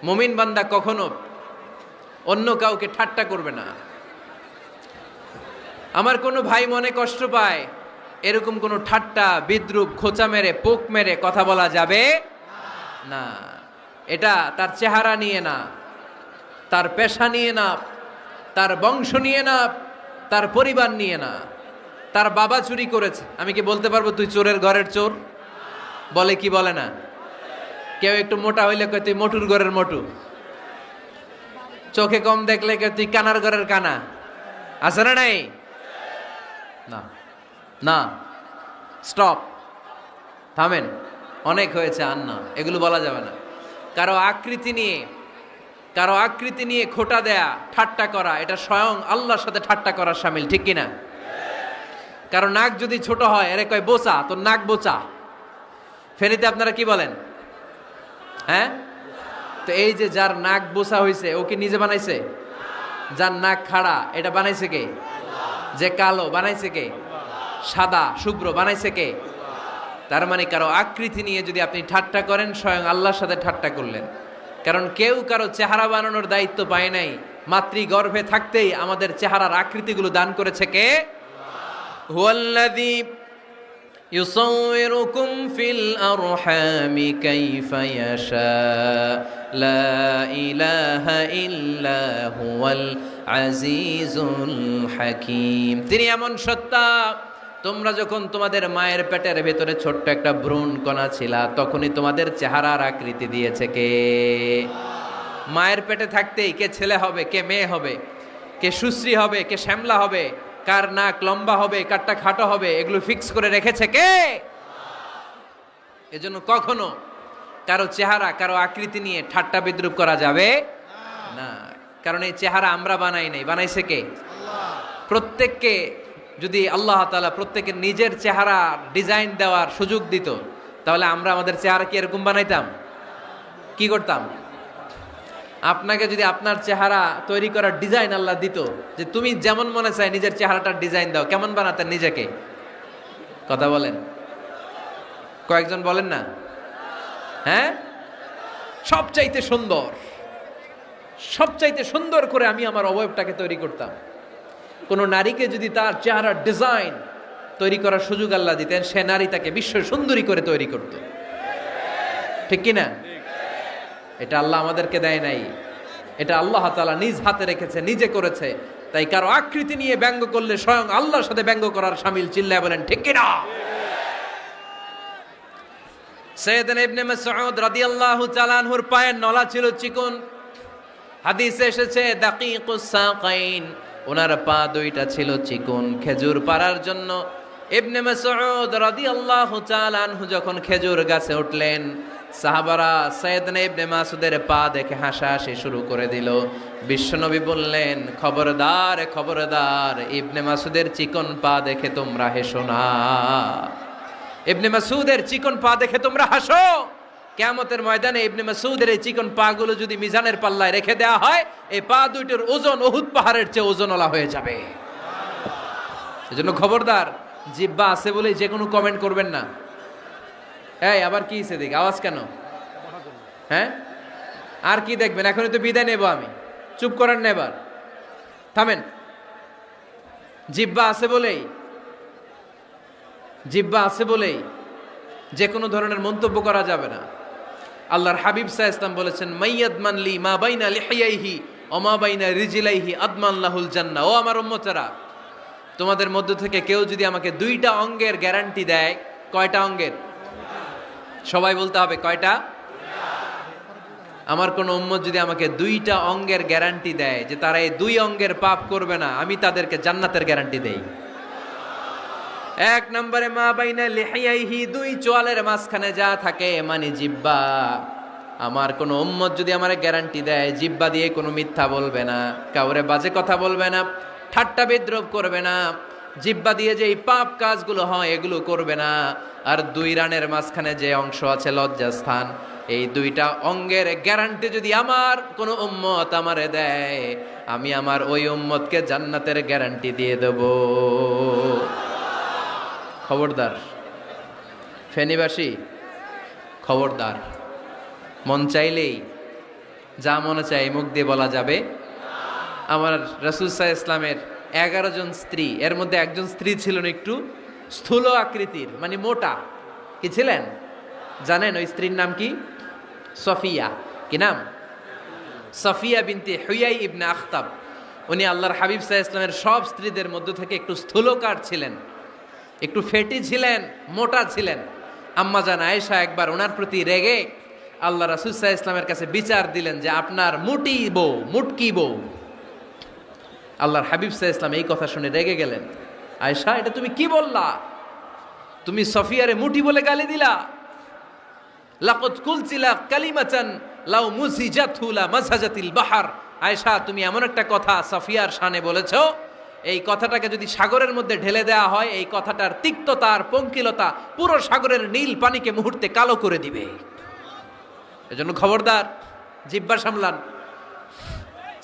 মুমিন বান্দা কখনো অন্য কাউকে ঠাট্টা করবে না। আমার কোনো ভাই মনে কষ্ট পায়, এরকম কোনো ঠাট্টা, বিদ্রূপ, খোঁচা মেরে, পোক মেরে কথা বলা যাবে না। এটা তার চেহারা নিয়ে না, তার পেশা নিয়ে না, তার বংশ নিয়ে না, তার পরিবার নিয়ে না। তার বাবা চুরি করেছে, আমি কি বলতে পারবো তুই চোরের ঘরের চোর? বলে কি বলে না? কেউ একটু মোটা হইলে কয় তুই মোটুর ঘরের মোটু, চোখে কম দেখলে কয় তুই কানার ঘরের কানা। আছে না নাই? না না, স্টপ, থামেন, অনেক হয়েছে, আর না, এগুলো বলা যাবে না। কারো আকৃতি নিয়ে খোঁটা দেয়া, ঠাট্টা করা, এটা স্বয়ং আল্লাহর সাথে ঠাট্টা করার শামিল, ঠিক কিনা? কারো নাক যদি ছোট হয়, এরে কয় বোচা, তোর নাক বোচা। ফেনীতে আপনারা কি বলেন? হ্যাঁ, তো এই যে যার নাক বোচা হয়েছে, ও কি নিজে বানাইছে? যার নাক খাড়া, এটা বানাইছে কে? যে কালো, বানাইছে কে? সাদা শুভ্র, বানাইছে কে? তার মানে কারো আকৃতি নিয়ে যদি আপনি ঠাট্টা করেন, স্বয়ং আল্লাহর সাথে ঠাট্টা করলেন। কারণ কেউ কারো চেহারা বানানোর দায়িত্ব পায় নাই। মাতৃগর্ভে থাকতেই আমাদের চেহারার আকৃতিগুলো দান করেছে কে? হুয়াল্লাযী ইউসাউইরুকুম ফিল আরহামি কাইফা ইয়াশা লা ইলাহা ইল্লা হুয়াল আজিজুল হাকীম। তিনি এমন সত্তা, তোমরা যখন তোমাদের মায়ের পেটের ভেতরে ছোট্ট একটা ভ্রূণ কণা ছিলা, তখনই তোমাদের চেহারার আকৃতি দিয়েছে কে? মায়ের পেটে থাকতেই কে ছেলে হবে, কে মেয়ে হবে, কে সুশ্রী হবে, কে শ্যামলা হবে, কার নাক লম্বা হবে, কারটা খাটো হবে, এগুলো ফিক্স করে রেখেছে কে? এজন্য কখনো কারো চেহারা, কারো আকৃতি নিয়ে ঠাট্টা বিদ্রূপ করা যাবে না। কারণ এই চেহারা আমরা বানাই নাই, বানাইছে কে? প্রত্যেককে যদি আল্লাহ তাআলা প্রত্যেকের নিজের চেহারা ডিজাইন দেওয়ার সুযোগ দিত, তাহলে আমরা আমাদের চেহারা কি এরকম বানাইতাম? কি করতাম? আপনাকে যদি আপনার চেহারা তৈরি করার ডিজাইন আল্লাহ দিত, যে তুমি যেমন মনে চাই নিজের চেহারাটার ডিজাইন দাও, কেমন বানাতেন নিজেকে? কথা বলেন, কয়েকজন বলেন না? হ্যাঁ, সবচাইতে সুন্দর করে আমি আমার অবয়বটাকে তৈরি করতাম। কোন নারীকে যদি তার চেহারার ডিজাইন তৈরি করার সুযোগ আল্লাহ দিতেন, সে নারী তাকে বিশ্ব সুন্দরী করে তৈরি করত, ঠিক কিনা? এটা আল্লাহ আমাদেরকে দেয় নাই, এটা আল্লাহ তাআলা নিজ হাতে রেখেছে, নিজে করেছে। তাই কারো আকৃতি নিয়ে ব্যঙ্গ করলে স্বয়ং আল্লাহর সাথে ব্যঙ্গ করার শামিল। চিল্লায় বলেন ঠিক কিনা? সাইয়েদনা ইবনে মাসউদ রাদিয়াল্লাহু তাআলা আনহুর পায়ের নলা ছিল চিকন। হাদিসে এসেছে দাকিকুস সাকাইন, ওনার পা দুইটা ছিল চিকন। খেজুর পাড়ার জন্য ইবনে মাসউদ রাদিয়াল্লাহু তাআলা আনহু যখন খেজুর গাছে উঠলেন, সাহাবারা সাইয়েদনা ইবনে মাসউদের পা দেখে হাসাহাসি শুরু করে দিল। বিশ্বনবী বললেন, খবরদার খবরদার, ইবনে মাসউদের চিকন পা দেখে তোমরা হেসো না। ইবনে মাসউদের চিকন পা দেখে তোমরা হাসো। কিয়ামতের ময়দানে ইবনে মাসউদের এই চিকন পা গুলো যদি মিজানের পাল্লায় রেখে দেওয়া হয়, এই পা দুইটার ওজন উহুদ পাহাড়ের চেয়ে ওজনওয়ালা হয়ে যাবে। এজন্য খবরদার, জিহ্বা আছে বলে যে কোনো কমেন্ট করবেন না। এই আবার কি হইছে, দেখ আওয়াজ কেন? হ্যাঁ, আর কি দেখবেন? এখনই তো বিদায় নেব আমি, চুপ করেন না, এবার থামেন। জিহ্বা আছে বলেই যে কোনো ধরনের মন্তব্য করা যাবে না। আল্লাহর হাবিব সাল্লাল্লাহু আলাইহি ওয়াসাল্লাম বলেছেন, মাইয়াদমান লি মা বাইনা লিহিয়াইহি ওয়া মা বাইনা রিজলাইহি আদমান লাহুল জান্নাহ। ও আমার উম্মতেরা, তোমাদের মধ্য থেকে কেউ যদি আমাকে দুইটা অঙ্গের গ্যারান্টি দেয়, কয়টা অঙ্গের? সবাই বলতে হবে, কয়টা? আমার কোন উম্মত যদি আমাকে দুইটা অঙ্গের গ্যারান্টি দেয় যে তারা এই দুই অঙ্গের পাপ করবে না, আমি তাদেরকে জান্নাতের গ্যারান্টি দেই। এক নম্বরে মা বাইনা লিহিয়াইহি, দুই চোয়ালের মাঝখানে যা থাকে মানে জিহ্বা। আমার কোন উম্মত যদি আমার গ্যারান্টি দেয় জিহ্বা দিয়ে কোনো মিথ্যা বলবে না, কাউরে বাজে কথা বলবে না, ঠাট্টা বিদ্রূপ করবে না, জিহ্বা দিয়ে যে এই পাপ কাজগুলো হয় এগুলো করবে না, আর দুই রানের মাঝখানে যে অংশ আছে লজ্জাস্থান, এই দুইটা অঙ্গের গ্যারান্টি যদি আমার কোন উম্মত আমারে দেয়, আমি আমার ওই উম্মতকে জান্নাতের গ্যারান্টি দিয়ে দেব। খবরদার ফেনীবাসী, খবরদার। মন চাইলেই যা মনে চায় মুখ দিয়ে বলা যাবে। আমার রাসূল সাল্লাল্লাহু আলাইহি ইসলামের 11 জন স্ত্রী, এর মধ্যে একজন স্ত্রী ছিলেন একটু স্থূল আকৃতির, মানে মোটা। কি ছিলেন জানেন? ওই স্ত্রীর নাম কি? সফিয়া। কি নাম? সফিয়া বিনতে হুয়াই ইবনে আখতাব। উনি আল্লাহর হাবিব সাল্লাল্লাহু আলাইহি ইসলামের সব স্ত্রীদের মধ্য থেকে একটু স্থূলকার ছিলেন, একটু ফেটি ছিলেন, মোটা ছিলেন। আম্মা জান আয়েশা একবার ওনার প্রতি রেগে আল্লাহ রাসূল সাল্লাল্লাহু আলাইহি ইসলামের কাছে বিচার দিলেন যে আপনার মুটি বউ, মুটকি বউ। আল্লাহর হাবিব সাল্লাল্লাহু আলাইহি ইসলাম এই কথা শুনে রেগে গেলেন। আয়েশা, এটা তুমি কি বললা? তুমি সফিয়ারে মুটি বলে গালি দিলা। লাকাদ কুলতিলা কালিমাতান লাউ মুজিজাতু লা মাসাজাতিল বাহর। আয়েশা, তুমি এমন একটা কথা সফিয়ার শানে বলেছো, এই কথাটাকে যদি সাগরের মধ্যে ঢেলে দেওয়া হয়, এই কথাটার তিক্ততা আর পঙ্কিলতা পুরো সাগরের নীল পানিকে মুহূর্তে কালো করে দিবে। এজন্য খবরদার, জিহ্বা সামলান।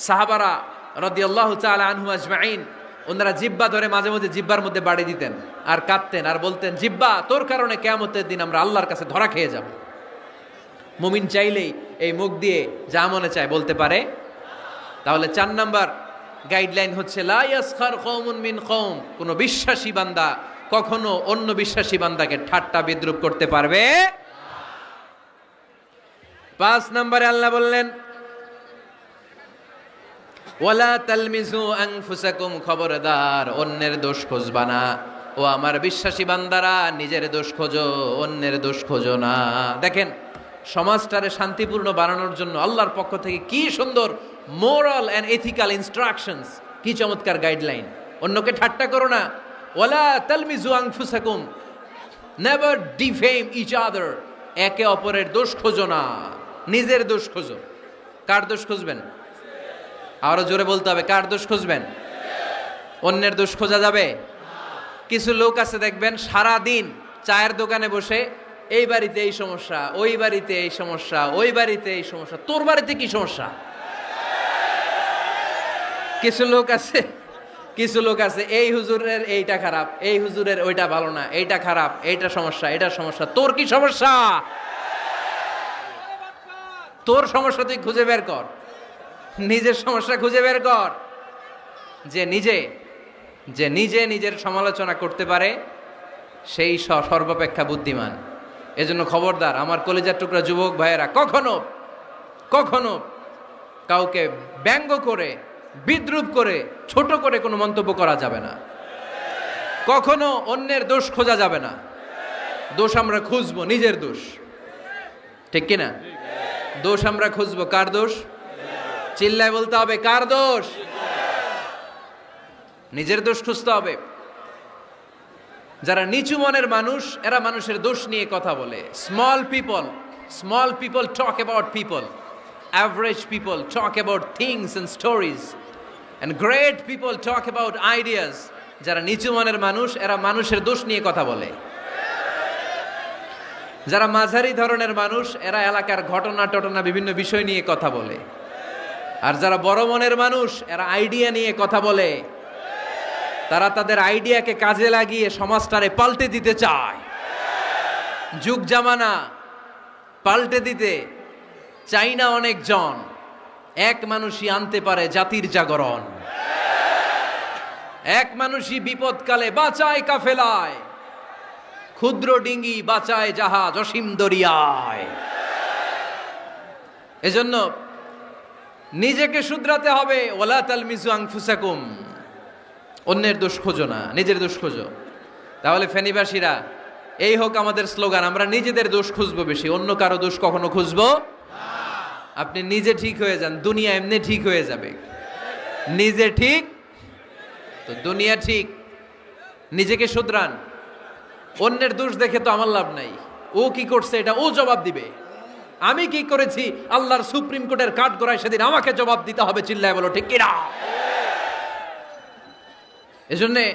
সাহাবারা রাদিয়াল্লাহু তাআলা আনহু আজমাইন, ওনারা জিহ্বা ধরে মাঝে মাঝে জিহ্বার মধ্যে বাড়ি দিতেন আর কাঁদতেন আর বলতেন, জিহ্বা, তোর কারণে কিয়ামতের দিন আমরা আল্লাহর কাছে ধরা খেয়ে যাব। মুমিন চাইলেই এই মুখ দিয়ে যা মনে চায় বলতে পারে। তাহলে 4 নাম্বার গাইডলাইন হচ্ছে লা ইয়াসখার কওমুন মিন কওম। কোন বিশ্বাসী বান্দা কখনো অন্য বিশ্বাসী বান্দাকে ঠাট্টা বিদ্রূপ করতে পারবে না। 5 নম্বরে আল্লাহ বললেন ওয়ালা তালমিজু আনফুসাকুম, খবরদার অন্যের দোষ খুঁজবা না। ও আমার বিশ্বাসী বান্দারা, নিজের দোষ খোঁজো, অন্যের দোষ খোঁজো না। দেখেন, সমাজটারে শান্তিপূর্ণ বানানোর জন্য আল্লাহর পক্ষ থেকে কি সুন্দর মোরাল এন্ড এথিক্যাল ইনস্ট্রাকশনস, কি চমৎকার গাইডলাইন। অন্যকে ঠাট্টা করো না। ওয়ালা তালমিজু আনফুসাকুম, নেভার ডিফেম ইচ আদার। একে অপরের দোষ খোঁজো না, নিজের দোষ খোঁজো। কার দোষ খুঁজবেন? আরো জোরে বলতে হবে, কার দোষ খুঁজবেন? অন্যের দোষ খোঁজা যাবে? কিছু লোক আছে দেখবেন সারা দিন চায়ের দোকানে বসে, এই বাড়িতে এই সমস্যা, ওই বাড়িতে এই সমস্যা, ওই বাড়িতে এই সমস্যা, তোর বাড়িতে কি সমস্যা? কিছু লোক আছে এই হুজুরের এইটা খারাপ, এই হুজুরের ওইটা ভালো না, এইটা খারাপ, এইটা সমস্যা, এটা সমস্যা। তোর কি সমস্যা? তোর সমস্যা তুই খুঁজে বের কর, নিজের সমস্যা খুঁজে বের কর। যে নিজে নিজের সমালোচনা করতে পারে সেই সর্বাপেক্ষা বুদ্ধিমান। এজন্য খবরদার আমার কলিজার টুকরা যুবক ভাইয়েরা, কখনো কাউকে ব্যঙ্গ করে, বিদ্রূপ করে, ছোট করে কোনো মন্তব্য করা যাবে না। কখনো অন্যের দোষ খোঁজা যাবে না। দোষ আমরা খুঁজবো, নিজের দোষ। ঠিক কিনা? দোষ আমরা খুঁজবো। কার দোষ? চিল্লায় বলতে হবে, কার দোষ? নিজের দোষ খুঁজতে হবে। যারা নিচু মনের মানুষ, এরা মানুষের দোষ নিয়ে কথা বলে। Small people talk about people, average people talk about things and stories, and great people talk about ideas. যারা নিচু মনের মানুষ, এরা মানুষের দোষ নিয়ে কথা বলে। যারা মাঝারি ধরনের মানুষ, এরা এলাকার ঘটনা বিভিন্ন বিষয় নিয়ে কথা বলে। আর যারা বড় মনের মানুষ, এরা আইডিয়া নিয়ে কথা বলে। তারা তাদের আইডিয়াকে কাজে লাগিয়ে সমাজটারে পাল্টে দিতে চায়। যুগ জামানা পাল্টে দিতে চাই না অনেকজন, এক মানুষই আনতে পারে জাতির জাগরণ। এক মানুষই বিপদকালে বাঁচায় কাফেলায়, ক্ষুদ্র ডিঙ্গি বাঁচায় জাহাজ অসীম দরিয়ায়। এজন্য নিজেকে শুধরাতে হবে। ওয়ালা তালমিজু আনফুসাকুম, অন্যের দোষ খোঁজো না, নিজের দোষ খোঁজো। তাহলে ফেনীবাসীরা, এই হোক আমাদের স্লোগান, আমরা নিজেদের দোষ খুঁজবো বেশি, অন্য কারো দোষ কখনো খুঁজবো। আপনি নিজে ঠিক হয়ে যান, দুনিয়া এমনি ঠিক হয়ে যাবে। নিজে ঠিক তো দুনিয়া ঠিক। নিজেকে শুধরান। অন্যের দোষ দেখে তো আমার লাভ নাই। ও কি করছে এটা ও জবাব দিবে, আমি কি করেছি আল্লাহর সুপ্রিম কোর্টের কাঠগড়ায় সেদিন আমাকে জবাব দিতে হবে। চিল্লায় বলো ঠিক কিনা? এজন্যে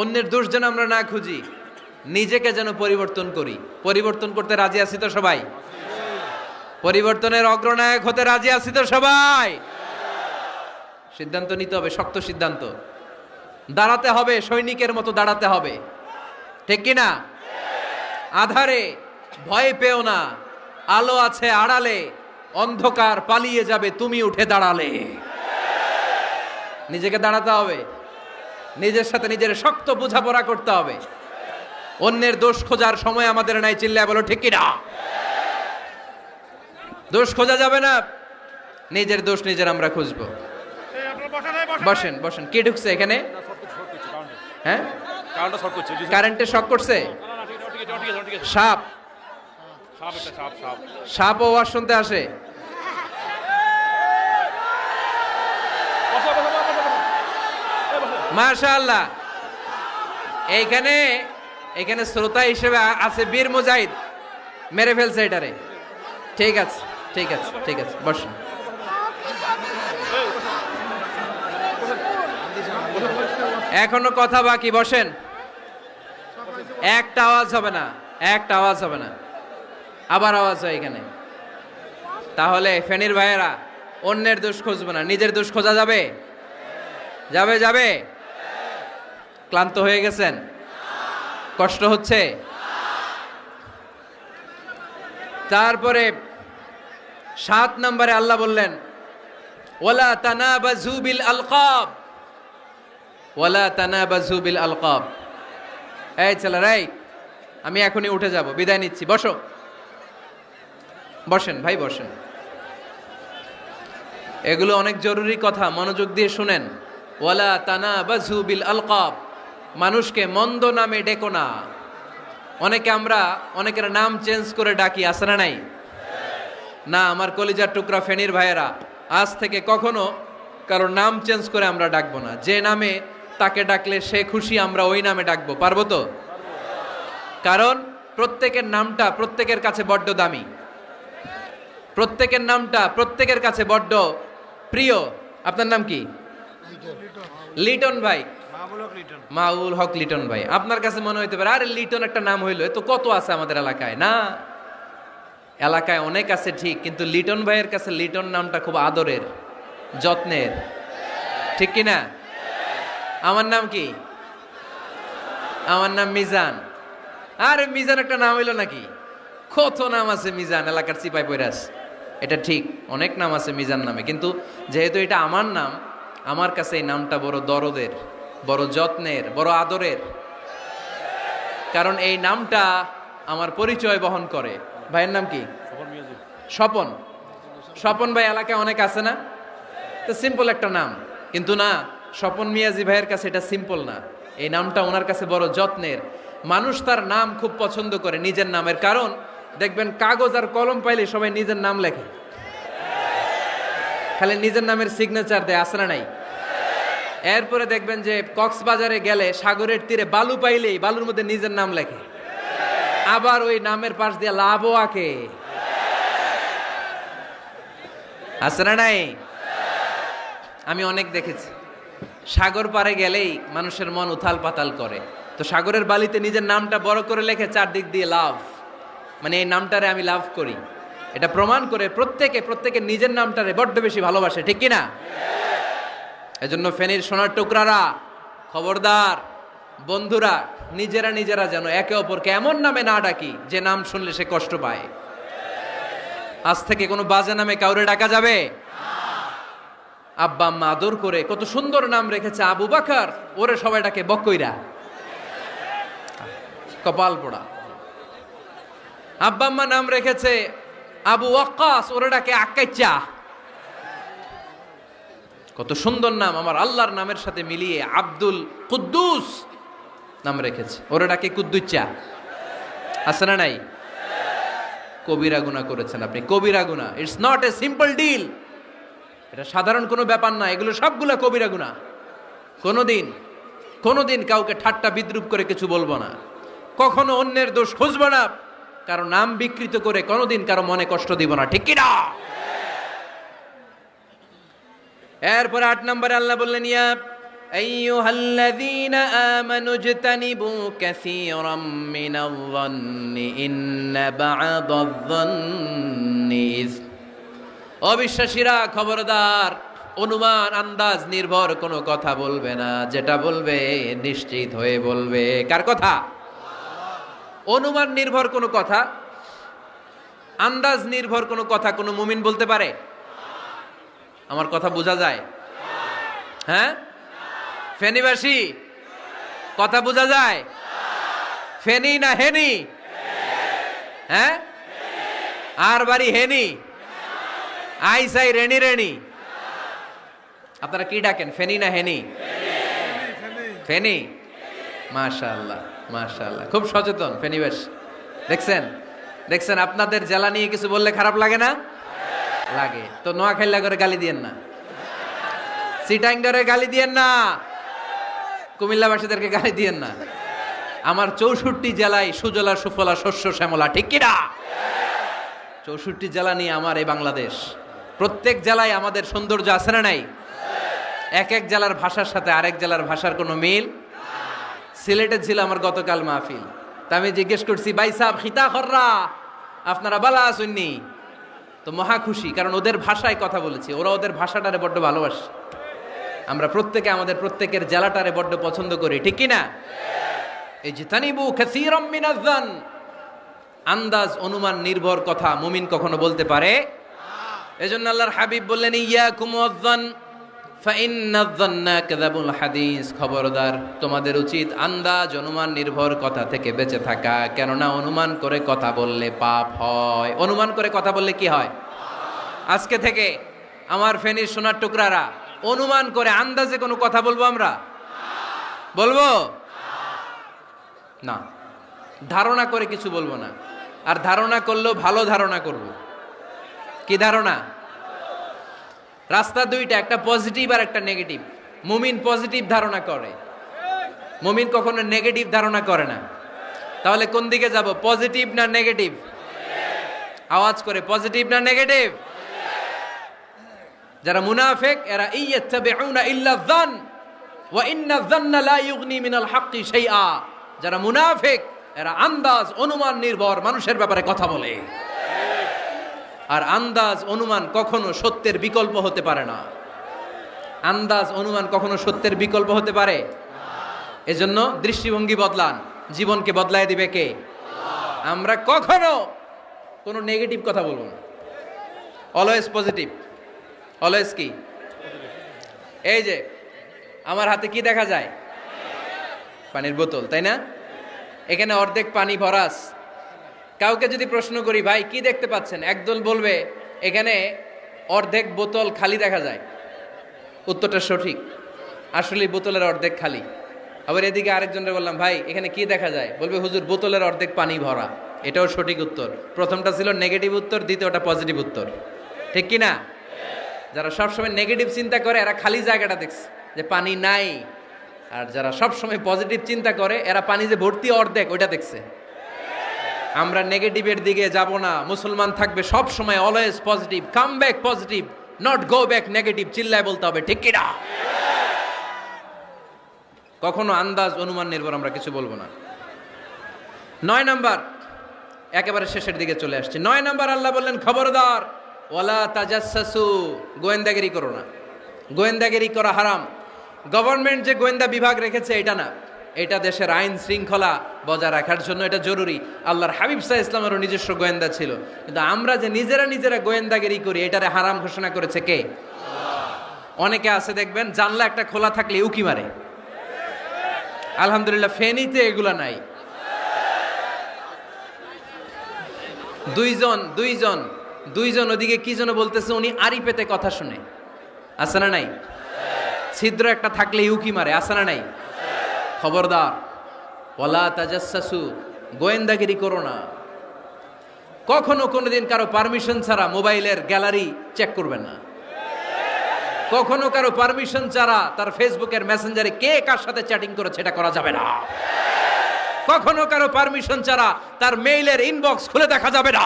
অন্যের দোষ যেন আমরা না খুঁজি, নিজেকে যেন পরিবর্তন করি। পরিবর্তন করতে রাজি আছি তো সবাই? পরিবর্তনের অগ্রনায়ক হতে রাজি আছি তো সবাই? সিদ্ধান্ত নিতে হবে, শক্ত সিদ্ধান্ত। দাঁড়াতে হবে, সৈনিকের মতো দাঁড়াতে হবে। ঠিক কিনা? আধারে ভয় পেও না, আলো আছে আড়ালে, অন্ধকার পালিয়ে যাবে তুমি উঠে দাঁড়ালে। নিজেকে দাঁড়াতে হবে, নিজের সাথে নিজের শক্ত বোঝাপড়া করতে হবে। অন্যের দোষ খোঁজার সময় আমাদের নাই, চিল্লায় বলো ঠিক কিনা? দোষ খোঁজা যাবে না, নিজের দোষ নিজের আমরা খুঁজবো। বসেন বসেন। কে ঢুকছে এখানে? হ্যাঁ, কারেন্টে শক করছে। সাপ, সাপ ও আওয়াজ শুনতে আসে। মাশাআল্লাহ। এইখানে এখানে শ্রোতা হিসেবে আছে বীর মুজাহিদ, মেরে ফেলছে এটারে। ঠিক আছে ঠিক আছে ঠিক আছে, বসেন। এখনো কথা বাকি, বসেন। একটা আওয়াজ হবে না, একটা আওয়াজ হবে না। আবার আওয়াজ হয় এখানে। তাহলে ফেনীর ভাইয়েরা অন্যের দোষ খুঁজবে না, নিজের দোষ খোঁজা যাবে? যাবে যাবে? ক্লান্ত হয়ে গেছেন? কষ্ট হচ্ছে? তারপরে 7 নম্বরে আল্লাহ বললেন ওয়ালা তানাবাজু বিল আলকাব, ওয়ালা তানাবাজু বিল আলকাব। এই ছেলেরা, আমি এখনই উঠে যাব, বিদায় নিচ্ছি, বসো। বসেন ভাই, বসেন। এগুলো অনেক জরুরি কথা, মনোযোগ দিয়ে শুনেন। ওয়ালা তানাবাজু বিল আলকাব, মানুষকে মন্দ নামে ডেকো না। অনেকের নাম চেঞ্জ করে ডাকি, আছে না নাই? না, আমার কলিজার টুকরা ফেনীর ভাইয়েরা, আজ থেকে কখনো কারো নাম চেঞ্জ করে আমরা ডাকবো না। যে নামে তাকে ডাকলে সে খুশি, আমরা ওই নামে ডাকবো, পারবো তো? কারণ প্রত্যেকের নামটা প্রত্যেকের কাছে বড্ড দামি, প্রত্যেকের নামটা প্রত্যেকের কাছে বড্ড প্রিয়। আপনার নাম কি? লিটন ভাই, মাউল হক লিটন ভাই। আপনার কাছে মনে হইতে পারে আরে লিটন একটা নাম হইলো, তো কত আছে আমাদের এলাকায়। না, এলাকায় অনেক আছে ঠিক, কিন্তু লিটন ভাইয়ের কাছে লিটন নামটা খুব আদরের, যত্নের, ঠিক কিনা? আমার নাম কি? আমার নাম মিজান। আরে মিজান একটা নাম হইলো নাকি? কত নাম আছে মিজান, এলাকার চিপাই পয়রাস। এটা ঠিক, অনেক নাম আছে মিজান নামে, কিন্তু যেহেতু এটা আমার নাম, আমার কাছে এই নামটা বড় দরদের, বড় যত্নের, বড় আদরের। কারণ এই নামটা আমার পরিচয় বহন করে। ভাইয়ের নাম কি? স্বপন। স্বপন ভাই এলাকায় অনেক আছে না? তো সিম্পল একটা নাম, কিন্তু না, স্বপন মিয়াজি ভাইয়ের কাছে এটা সিম্পল না, এই নামটা ওনার কাছে বড় যত্নের। মানুষ তার নাম খুব পছন্দ করে নিজের নামের, কারণ দেখবেন কাগজ আর কলম পাইলে সবাই নিজের নাম লেখে, খালি নিজের নামের সিগনেচার দেয়, আছে না নাই? এরপরে দেখবেন যে কক্সবাজারে গেলে সাগরের তীরে বালু পাইলেই বালুর মধ্যে নিজের নাম লেখে, আবার ওই নামের পাশ দিয়ে লাভও আঁকে, আছে না নাই? আমি অনেক দেখেছি, সাগর পারে গেলেই মানুষের মন উথাল পাতাল করে, তো সাগরের বালিতে নিজের নামটা বড় করে লেখে চারদিক দিয়ে লাভ, মানে এই নামটারে আমি লাভ করি। এটা প্রমাণ করে প্রত্যেকে নিজের নামটারে বড্ড বেশি ভালোবাসে, ঠিক কিনা? এজন্য ফেনীর সোনার টুকরারা, খবরদার বন্ধুরা, নিজেরা যেন একে অপরকে এমন নামে না ডাকি যে নাম শুনলে সে কষ্ট পায়। আজ থেকে কোনো বাজে নামে কাউরে ডাকা যাবে? আব্বা আম্মা আদর করে কত সুন্দর নাম রেখেছে, আবু বাকার, ওরে সবাই ডাকে বকইরা, কপাল পোড়া। আব্বা আম্মা নাম রেখেছে আবু ওয়াক্কাস, ওরে ডাকে আক্কাইচা। কত সুন্দর নাম, আমার আল্লাহর নামের সাথে মিলিয়ে আব্দুল কুদ্দুস নাম রেখেছে, ওরে ডাকে কুদ্দুচ্চা, আছে না নাই? কবিরা গুনাহ করেছেন আপনি, কবিরা গুনাহ। It's not a simple deal, এটা সাধারণ কোনো ব্যাপার না, এগুলো সবগুলা কবিরা গুনাহ। কোনোদিন কাউকে ঠাট্টা বিদ্রুপ করে কিছু বলবো না, কখনো অন্যের দোষ খুঁজবো না, কারো নাম বিকৃত করে কোনোদিন কারো মনে কষ্ট দিব না, ঠিক কি না? এরপরে 8 নম্বরে আল্লাহ বললেন ইয়া আইয়ুহাল্লাযীনা আমানু ইজতানিবু কাসীরাম মিনায-যন্নি ইন্না বা'দায-যন্নি ইসম। অবিশ্বাসীরা খবরদার, অনুমান আন্দাজ নির্ভর কোনো কথা বলবে না, যেটা বলবে নিশ্চিত হয়ে বলবে। কার কথা? অনুমান নির্ভর কোনো কথা আন্দাজ নির্ভর কোনো কথা কোনো মুমিন বলতে পারে? আমার কথা বোঝা যায়? হ্যাঁ, ফেনীবাসী কথা বোঝা যায়? ফেনী না হেনি? হ্যাঁ, আর বাড়ি হেনি, আইসাই রেনি রেনি। আপনারা কি ডাকেন, ফেনী না হেনি? ফেনী। মাশাআল্লাহ মাশাআল্লাহ, খুব সচেতন ফেনীবাসী। দেখছেন দেখছেন, আপনাদের জেলা নিয়ে কিছু বললে খারাপ লাগে না? লাগে। তো নোয়াখালী করে গালি দিয়েন না, চিটাঙ্গারে গালি দিয়েন না, কুমিল্লাবাসীদেরকে গালি দিয়েন না। আমার 64 জেলায় সুজলা সুফলা শস্য শ্যামলা, ঠিক কিনা? 64 জেলা নিয়ে আমার এই বাংলাদেশ। প্রত্যেক জেলায় আমাদের সৌন্দর্য আছে না নাই? এক এক জেলার ভাষার সাথে আরেক জেলার ভাষার কোনো মিল। সিলেটে ছিল আমার গতকাল মাহফিল, তা আমি জিজ্ঞেস করছি, ভাই সাহেব খিতা খররা, আপনারা বালা আসুননি? তো মহা খুশি, কারণ ওদের ভাষায় কথা বলেছি, ওরা ওদের ভাষাটারে বড্ড ভালোবাসে। আমরা প্রত্যেকে আমাদের প্রত্যেকের জেলাটারে বড্ড পছন্দ করি, ঠিক কিনা? ইজতানিবু কাসীরাম মিনাজ-যান, আন্দাজ অনুমান নির্ভর কথা মুমিন কখনো বলতে পারে? এজন্য আল্লাহর হাবিব বললেন, ইয়াকুম ওয়াজ-যান ফাইন্নাজ-যান্না কাযাবুল হাদিস, খবরদার তোমাদের উচিত আন্দাজ অনুমান নির্ভর কথা থেকে বেঁচে থাকা, কেননা অনুমান করে কথা বললে পাপ হয়। অনুমান করে কথা বললে কি হয়? আজকে থেকে আমার ফেনীর সোনার টুকরারা অনুমান করে আন্দাজে কোনো কথা বলবো আমরা? বলবো না। ধারণা করে কিছু বলবো না, আর ধারণা করলেও ভালো ধারণা করব। কি ধারণা? রাস্তা দুইটা, একটা পজিটিভ আর একটা নেগেটিভ। মুমিন পজিটিভ ধারণা করে, মুমিন কখনো নেগেটিভ ধারণা করে না। তাহলে কোন দিকে যাব, পজিটিভ না নেগেটিভ? আওয়াজ করে, পজিটিভ না নেগেটিভ? যারা মুনাফিক এরা ইয়াত্তাবিউনা ইল্লা যান ওয়া ইন্না যান্না লা ইউগনি মিনাল হাক্কি শাইআ। যারা মুনাফিক এরা আন্দাজ অনুমান নির্ভর মানুষের ব্যাপারে কথা বলে, আর আন্দাজ অনুমান কখনো সত্যের বিকল্প হতে পারে না। আন্দাজ অনুমান কখনো সত্যের বিকল্প হতে পারে? এজন্য দৃষ্টিভঙ্গি বদলান, জীবনকে বদলায় দিবে কে? আমরা কখনো কোনো নেগেটিভ কথা বলবো না, অলওয়েজ পজিটিভ। অলওয়েজ কি? এই যে আমার হাতে কি দেখা যায়? পানির বোতল, তাই না? এখানে অর্ধেক পানি ভরাস। কাউকে যদি প্রশ্ন করি, ভাই কি দেখতে পাচ্ছেন, একদল বলবে এখানে অর্ধেক বোতল খালি দেখা যায়। উত্তরটা সঠিক, আসলে বোতলের অর্ধেক খালি। আবার এদিকে আরেকজনের বললাম, ভাই এখানে কি দেখা যায়, বলবে হুজুর বোতলের অর্ধেক পানি ভরা। এটাও সঠিক উত্তর। প্রথমটা ছিল নেগেটিভ উত্তর, দ্বিতীয়টা পজিটিভ উত্তর, ঠিক কি না? যারা সবসময় নেগেটিভ চিন্তা করে এরা খালি জায়গাটা দেখছে যে পানি নাই, আর যারা সবসময় পজিটিভ চিন্তা করে এরা পানি যে ভর্তি অর্ধেক ওইটা দেখছে। আমরা নেগেটিভের দিকে যাব না, মুসলমান থাকবে সব সময় always positive. Come back positive, not go back negative. চিল্লায় বলতে হবে, ঠিক কি না? কখনো আন্দাজ অনুমান নির্ভর আমরা কিছু বলবো না। 9 নাম্বার, একেবারে শেষের দিকে চলে আসছে। 9 নাম্বার আল্লাহ বললেন, খবরদার ওয়ালা তাজাসসু, গোয়েন্দাগিরি করো না। গোয়েন্দাগিরি করা হারাম। গভর্নমেন্ট যে গোয়েন্দা বিভাগ রেখেছে এটা না, এটা দেশের আইন শৃঙ্খলা বজায় রাখার জন্য এটা জরুরি। আল্লাহর হাবিব সাল্লাল্লাহু আলাইহি ওয়াসাল্লামেরও নিজস্ব গোয়েন্দা ছিল, কিন্তু আমরা যে নিজেরা গোয়েন্দাগিরি করি এটারে হারাম ঘোষণা করেছে কে? অনেকে আছে দেখবেন জানলা একটা খোলা থাকলে উকি মারে। আলহামদুলিল্লাহ ফেনীতে এগুলা নাই। দুইজন ওদিকে কি যেন বলতেছে, উনি আড়ি পেতে কথা শুনে। আছে না নাই? ছিদ্র একটা থাকলে উকি মারে। আছে না নাই? খবরদার ওয়ালা তাজাসসু, গোয়েন্দাগিরি করো না। কখনো কোনোদিন কারো পারমিশন ছাড়া মোবাইলের গ্যালারি চেক করবেন না। কখনো কারো পারমিশন ছাড়া তার ফেসবুকের মেসেঞ্জারে কে কার সাথে চ্যাটিং করেছে এটা করা যাবে না। কখনো কারো পারমিশন ছাড়া তার মেইলের ইনবক্স খুলে দেখা যাবে না।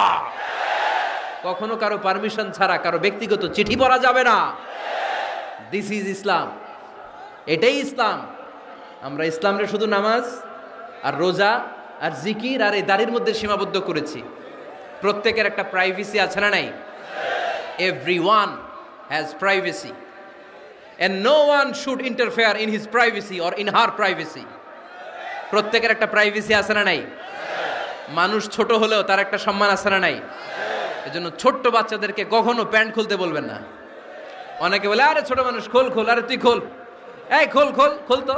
কখনো কারো পারমিশন ছাড়া কারো ব্যক্তিগত চিঠি পড়া যাবে না। দিস ইজ ইসলাম, এটাই ইসলাম। আমরা ইসলামরে শুধু নামাজ আর রোজা আর জিকির আর এই দাড়ির মধ্যে সীমাবদ্ধ করেছি। প্রত্যেকের একটা প্রাইভেসি আছে না নাই? Everyone has privacy and no one should interfere in his privacy or in her privacy. প্রত্যেকের একটা প্রাইভেসি আছে না নাই? মানুষ ছোট হলেও তার একটা সম্মান আছে না নাই? এজন্য ছোট্ট বাচ্চাদেরকে কখনো প্যান্ট খুলতে বলবেন না। অনেকে বলে আরে ছোট মানুষ খোল খোল, আরে তুই খোল, এই খোল খোল খোল, তো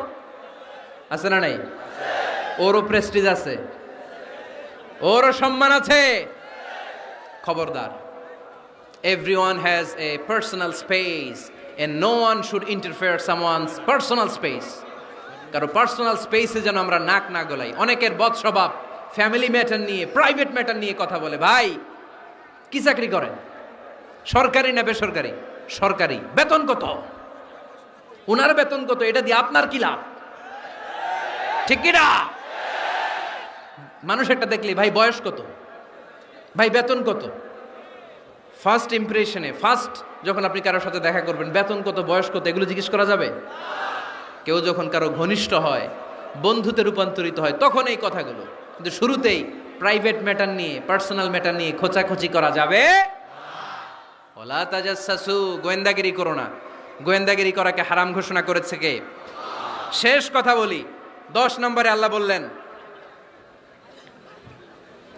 আছে না নাই? ওরও প্রেস্টিজ আছে, ওরও সম্মান আছে। খবরদার, everyone has a personal space and no one should interfere someone's personal space. কারো পার্সোনাল স্পেসে যেন আমরা নাক না গলাই। অনেকের বদ স্বভাব ফ্যামিলি ম্যাটার নিয়ে, প্রাইভেট ম্যাটার নিয়ে কথা বলে। ভাই কি চাকরি করেন? সরকারি না বেসরকারি? সরকারি। বেতন কত? ওনার বেতন কত? এটা দিয়ে আপনার কি লাভ? ঠিক কি না? মানুষ একটা দেখলে ভাই বয়স কত, ভাই বেতন কত, ফার্স্ট ইমপ্রেশনে, ফার্স্ট যখন আপনি কারোর সাথে দেখা করবেন বেতন কত, বয়স কত, এগুলো জিজ্ঞেস করা যাবে? কেউ যখন কারো ঘনিষ্ঠ হয়, বন্ধুতে রূপান্তরিত হয়, তখন এই কথাগুলো। কিন্তু শুরুতেই প্রাইভেট ম্যাটার নিয়ে, পার্সোনাল ম্যাটার নিয়ে খোঁচাখুচি করা যাবে? ওয়ালা তাজাসসু, গোয়েন্দাগিরি করো না। গোয়েন্দাগিরি করাকে হারাম ঘোষণা করেছে কে? শেষ কথা বলি, 10 নম্বরে আল্লাহ বললেন,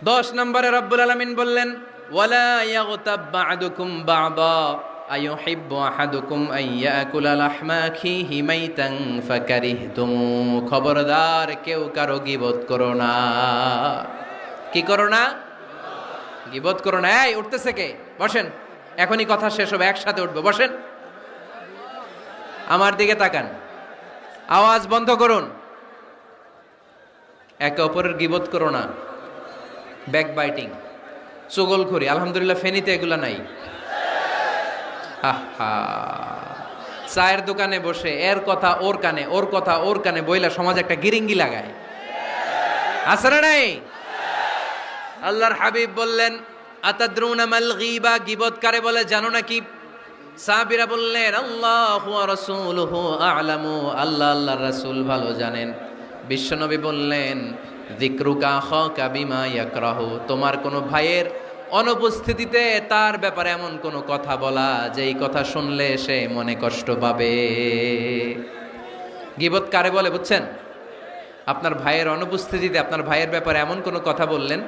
10 নম্বরে রব্বুল আলামিন বললেন ওয়ালা ইয়াগতাব বা'দুকুম বা'দা আইয়ুহিব্বু আহাদুকুম আন ইয়াকুলা লাহমা আখিহি মাইতান ফাকারিহতুমু। খবরদার, কেউ কারো গীবত করো না। কি করো না? গীবত করো না। এই উঠতেছে কে? বসেন, এখনই কথা শেষ হবে, একসাথে উঠবো। বসেন, আমার দিকে তাকান, আওয়াজ বন্ধ করুন। একে অপরের গীবত করো না। ব্যাকবাইটিং, চুগলখড়ি, আলহামদুলিল্লাহ ফেনীতে এগুলা নাই। চায়ের দোকানে বসে এর কথা ওর কানে, ওর কথা ওর কানে বইলা সমাজ একটা গিরিঙ্গি লাগায়। আছে না নাই? আল্লাহর হাবিব বললেন আতাদরুনা মাল গীবা, গীবত কারে বলে জানো নাকি? সাহাবীরা বললেন আল্লাহু ওয়া রাসূলুহু আ'লামু, আল্লাহ আল্লাহর রাসূল ভালো জানেন। বিশ্বনবী বললেন যিকরুকা আখাকা বিমা ইয়াকরাহু, তোমার কোনো ভাইয়ের অনুপস্থিতিতে তার ব্যাপারে এমন কোনো কথা বলা যেই কথা শুনলে সে মনে কষ্ট পাবে। গীবত কারে বলে বুঝছেন? আপনার ভাইয়ের অনুপস্থিতিতে আপনার ভাইয়ের ব্যাপারে এমন কোনো কথা বললেন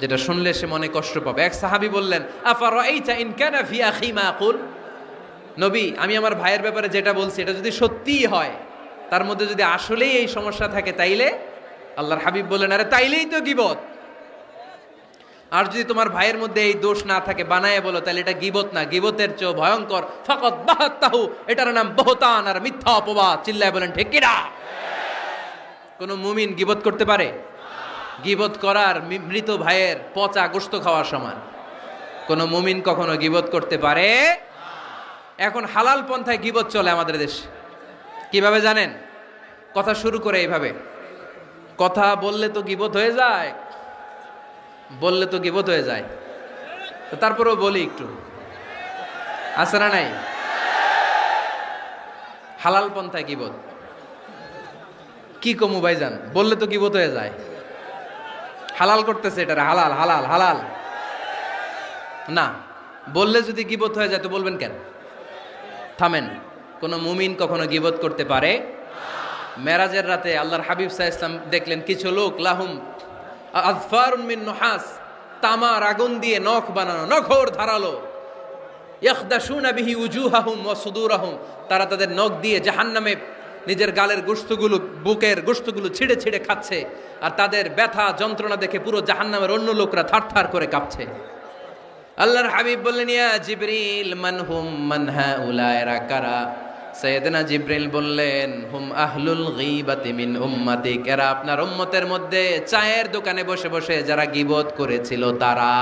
যেটা শুনলে সে মনে কষ্ট পাবে। এক সাহাবী বললেন আফারাইতা ইন কানা ফি আখি মা আকুল, নবী আমি আমার ভাইয়ের ব্যাপারে যেটা বলছি এটা যদি সত্যিই হয়, তার মধ্যে যদি আসলেই এই সমস্যা থাকে, তাইলে? আল্লাহর হাবিব বললেন আরে তাইলেই তো গীবত। আর যদি তোমার ভাইয়ের মধ্যে এই দোষ না থাকে, বানায় বলো, তাহলে এটা গীবত না, গীবতের চেয়ে ভয়ঙ্কর। ফাকাদ বাহাতাহু, এটার নাম বহতান আর মিথ্যা অপবাদ। চিল্লায় বলেন ঠিক কি না? কোন মুমিন গীবত করতে পারে? গীবত করার মৃত ভাইয়ের পচা গোশত খাওয়ার সমান। কোন মুমিন কখনো গীবত করতে পারে? এখন হালাল পন্থায় গীবত চলে আমাদের দেশে। কিভাবে জানেন? কথা শুরু করে এইভাবে, কথা বললে তো গীবত হয়ে যায়, বললে তো গীবত হয়ে যায়, তো তারপরেও বলি একটু। আছে না নাই? হালাল পন্থায় গীবত কি কমু ভাইজান, বললে তো গীবত হয়ে যায়। হালাল করতেছে এটা, হালাল হালাল হালাল না, বললে যদি গীবত হয়ে যায় তো বলবেন কেন? থামেন। কোন মুমিন কখনো গীবত করতে পারে? মেরাজের রাতে আল্লাহর হাবিব সাল্লাল্লাহু আলাইহি ওয়াসাল্লাম দেখলেন কিছু লোক লাহুম আযফারুন মিন নুহাস, তামার আগুন দিয়ে নখ বানানো, নখর ধারালো, ইয়াখদাশুনা বিহি উজুহাহুম ওয়া সুদুরাহুম, তারা তাদের নখ দিয়ে জাহান্নামে নিজের গালের গোশতগুলো, বুকের গোশতগুলো ছিঁড়ে ছিঁড়ে খাচ্ছে। আর তাদের ব্যথা যন্ত্রণা দেখে পুরো জাহান্নামের অন্য লোকরা থারথার করে কাঁপছে। আল্লাহর হাবিব বললেন ইয়া জিবরিল মান হুম মান হাউলা, এরা কারা? সাইয়েদনা জিবরিল বললেন হুম আহলুল গীবাতি মিন উম্মাতিক, এরা আপনার উম্মতের মধ্যে চায়ের দোকানে বসে বসে যারা গীবত করেছিল তারা।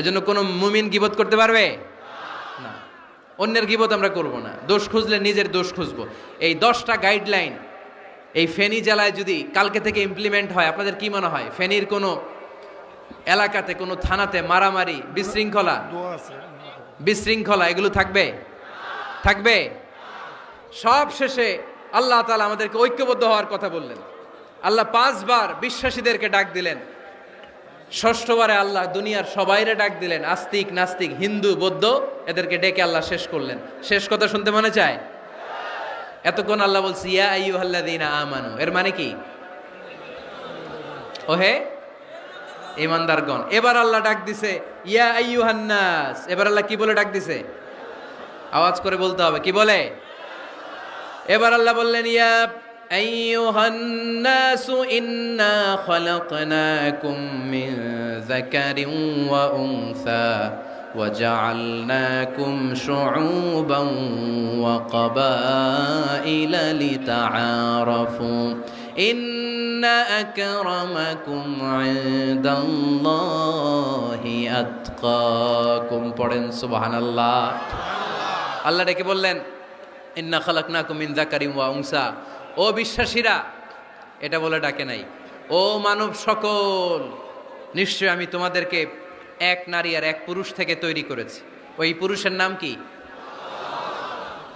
এজন্য কোন মুমিন গীবত করতে পারবে না। অন্যের গীবত আমরা করব না। দোষ খুঁজলে নিজের দোষ খুঁজবো। এই 10টা গাইডলাইন এই ফেনী জেলায় যদি কালকে থেকে ইমপ্লিমেন্ট হয়, আপনাদের কি মনে হয় ফেনীর কোনো এলাকাতে, কোনো থানাতে মারামারি, বিশৃঙ্খলা এগুলো থাকবে? থাকবে? সব শেষে আল্লাহ তাআলা আমাদেরকে ঐক্যবদ্ধ হওয়ার কথা বললেন। আল্লাহ 5 বার বিশ্বাসীদেরকে ডাক দিলেন, 6ষ্ঠবারে আল্লাহ দুনিয়ার সবাইরে ডাক দিলেন, আস্তিক নাস্তিক হিন্দু বৌদ্ধ এদেরকে ডেকে আল্লাহ শেষ করলেন। শেষ কথা শুনতে মনে চায়? এতক্ষণ আল্লাহ বলছে ইয়া আইয়ুহাল্লাযীনা আমানু, এর মানে কি? ওহে ইমানদারগণ। এবার আল্লাহ ডাক দিছে ইয়া আইয়ুহান নাস। এবার আল্লাহ কি বলে ডাক দিছে? আওয়াজ করে বলতে হবে, কি বলে? এবার আল্লাহ বললেন ইয়া আইয়ুহান নাস ইন্না খালাকনাকুম মিন যাকারিন ওয়া উনসা وجعلناكم شعوبا وقبائل لتعارفوا إن أكرمكم عند الله أتقاكم পড়েন সুবহানাল্লাহ। আল্লাহ ডেকে বললেন ইন্না খালাকনাকুম মিন যাকারিন ওয়া উনসা। ও বিশ্বাসীরা, এটা বলে ডাকে নাই, ও মানব সকল, নিশ্চয় আমি তোমাদেরকে এক নারী আর এক পুরুষ থেকে তৈরি করেছি। ওই পুরুষের নাম কি?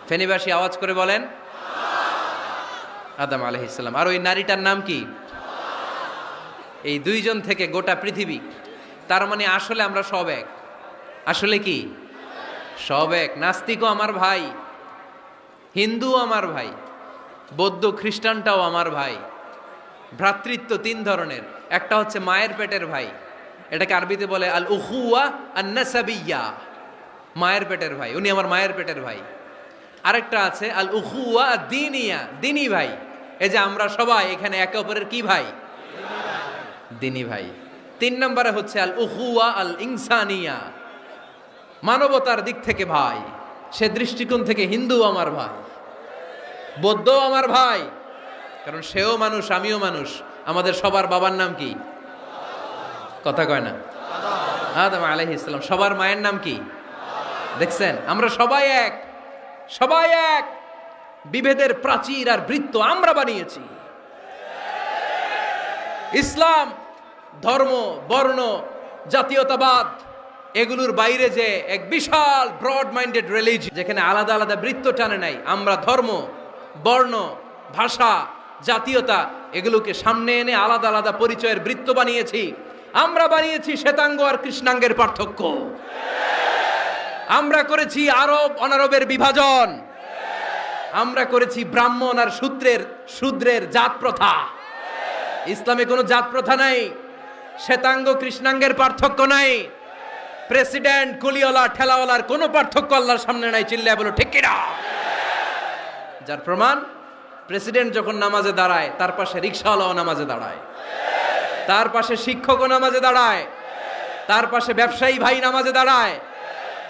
ফেনীবাসী আওয়াজ করে বলেন আদম আলাইহিস সালাম। আর ওই নারীটার নাম কি? এই দুইজন থেকে গোটা পৃথিবী। তার মানে আসলে আমরা সব এক। আসলে কি? সব এক। নাস্তিকও আমার ভাই, হিন্দুও আমার ভাই, বৌদ্ধ খ্রিস্টানটাও আমার ভাই। ভ্রাতৃত্ব তিন ধরনের। একটা হচ্ছে মায়ের পেটের ভাই, এটাকে আরবিতে বলে আল উখুয়া আন নাসাবিয়্যা, মায়ের পেটের ভাই, উনি আমার মায়ের পেটের ভাই। আরেকটা আছে আল উখুয়া দ্বীনিয়া, দ্বীনি ভাই। এই যে আমরা সবাই এখানে একে অপরের কি ভাই? দ্বীনি ভাই। তিন নম্বরে হচ্ছে আল উখুয়া আল ইনসানিয়া, মানবতার দিক থেকে ভাই। সে দৃষ্টিকোণ থেকে হিন্দু আমার ভাই, বৌদ্ধ আমার ভাই, কারণ সেও মানুষ আমিও মানুষ। আমাদের সবার বাবার নাম কি? কথা কয় না? আদম আলাইহিস সালাম। সবার মায়ের নাম কি? দেখছেন, আমরা সবাই এক, সবাই এক। বিভেদের প্রাচীর আর বৃত্ত আমরা বানিয়েছি। ইসলাম ধর্ম, বর্ণ, জাতীয়তাবাদ এগুলোর বাইরে যে এক বিশাল ব্রড মাইন্ডেড রিলিজিয়ন, যেখানে আলাদা আলাদা বৃত্ত টানে নাই। আমরা ধর্ম, বর্ণ, ভাষা, জাতীয়তা এগুলোকে সামনে এনে আলাদা আলাদা পরিচয়ের বৃত্ত বানিয়েছি। আমরা বানিয়েছি শ্বেতাঙ্গ আর কৃষ্ণাঙ্গের পার্থক্য। আমরা করেছি আরব অনারবের বিভাজন। আমরা করেছি ব্রাহ্মণ আর শূদ্রের জাত প্রথা। ইসলামে কোনো জাত প্রথা নাই, শ্বেতাঙ্গ কৃষ্ণাঙ্গের পার্থক্য নাই, প্রেসিডেন্ট কুলিওয়ালা ঠেলাওয়ালার কোনো পার্থক্য আল্লাহর সামনে নাই। চিল্লায় বলো ঠিক কিনা? যার প্রমাণ, প্রেসিডেন্ট যখন নামাজে দাঁড়ায় তার পাশে রিকশাওয়ালাও নামাজে দাঁড়ায়, তার পাশে শিক্ষকও নামাজে দাঁড়ায়, তার পাশে ব্যবসায়ী ভাই নামাজে দাঁড়ায়,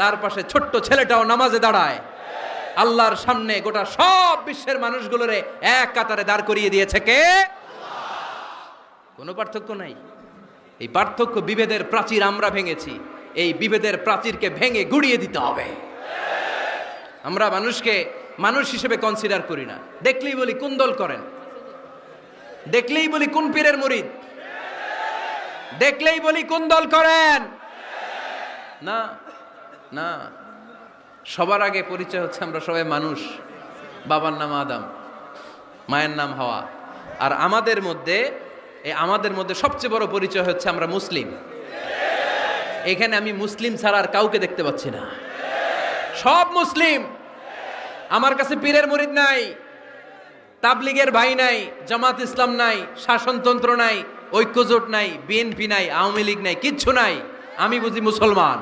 তার পাশে ছোট্ট ছেলেটাও নামাজে দাঁড়ায়। আল্লাহর সামনে গোটা সব বিশ্বের মানুষগুলোরে এক কাতারে দাঁড় করিয়ে দিয়েছে কে? কোনো পার্থক্য নাই। এই পার্থক্য, বিভেদের প্রাচীর আমরা ভেঙেছি। এই বিভেদের প্রাচীরকে ভেঙে গুড়িয়ে দিতে হবে। আমরা মানুষকে মানুষ হিসেবে কনসিডার করি না। দেখলেই বলি কোন দল করেন, দেখলেই বলি কোন পীরের মুরিদ, দেখলেই বলি কোন দল করেন। না না, সবার আগে পরিচয় হচ্ছে আমরা সবাই মানুষ। বাবার নাম আদম, মায়ের নাম হাওয়া। আর আমাদের মধ্যে সবচেয়ে বড় পরিচয় হচ্ছে আমরা মুসলিম। এখানে আমি মুসলিম ছাড়া আর কাউকে দেখতে পাচ্ছি না। সব মুসলিম। আমার কাছে পীরের মুরিদ নাই, তাবলিগের ভাই নাই, জামাত ইসলাম নাই, শাসনতন্ত্র নাই, ঐক্যজোট নাই, বিএনপি নাই, আওয়ামী লীগ নাই, কিচ্ছু নাই। আমি বুঝি মুসলমান।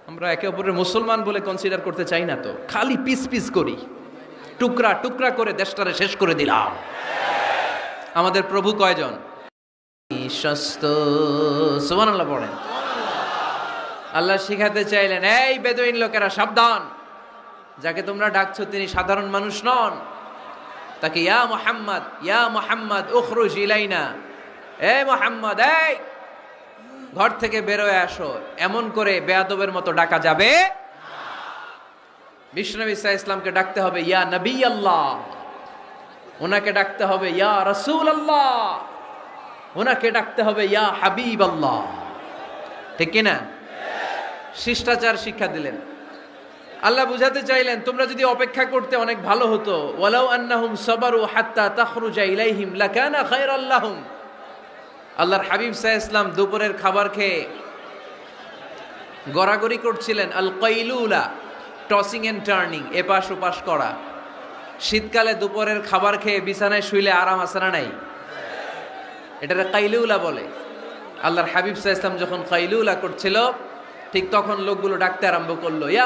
আমরা একে অপরের মুসলমান বলে কনসিডার করতে চাই না তো, খালি পিস পিস করি, টুকরা টুকরা করে দেশটারে শেষ করে দিলাম। আমাদের প্রভু কয়জন? সুবহানাল্লাহ পড়েন। আল্লাহ শিখাতে চাইলেন, এই বেদুইন লোকেরা সাবধান, যাকে তোমরা ডাকছো তিনি সাধারণ মানুষ নন। তাকে ইয়া মুহাম্মদ উখরুজ ইলাইনা, এই মুহাম্মদ, এই ঘর থেকে বেরোয় আসো, এমন করে বেয়াদবের মতো ডাকা যাবে। বিশ্বনবী সাল্লাল্লাহু আলাইহি ইসলামকে ডাকতে হবে ইয়া নবী আল্লাহ, ওনাকে ডাকতে হবে ইয়া রাসূল আল্লাহ, ওনাকে ডাকতে হবে ইয়া হাবিব আল্লাহ। ঠিক কিনা? শিষ্টাচার শিক্ষা দিলেন। আল্লাহ বুঝাতে চাইলেন, তোমরা যদি অপেক্ষা করতে অনেক ভালো হতো। ওয়ালাউ আন্নাহুম সাবারু হাত্তা তাখরুজা ইলাইহিম লাকানা খায়রাল লাহুম। আল্লাহর হাবিব সাল্লাল্লাহু আলাইহি ওয়াসাল্লাম দুপুরের খাবার খেয়ে গড়াগড়ি করছিলেন। আল কাইলুলা, টসিং এন্ড টার্নিং, এপাশ ওপাশ করা। শীতকালে দুপুরের খাবার খেয়ে বিছানায় শুইলে আরাম আছে না নাই? এটারে কাইলুলা বলে। আল্লাহর হাবিব সাল্লাল্লাহু আলাইহি ওয়াসাল্লাম যখন কাইলুলা করছিল, ঠিক তখন লোকগুলো ডাকতে আরম্ভ করলো, ইয়া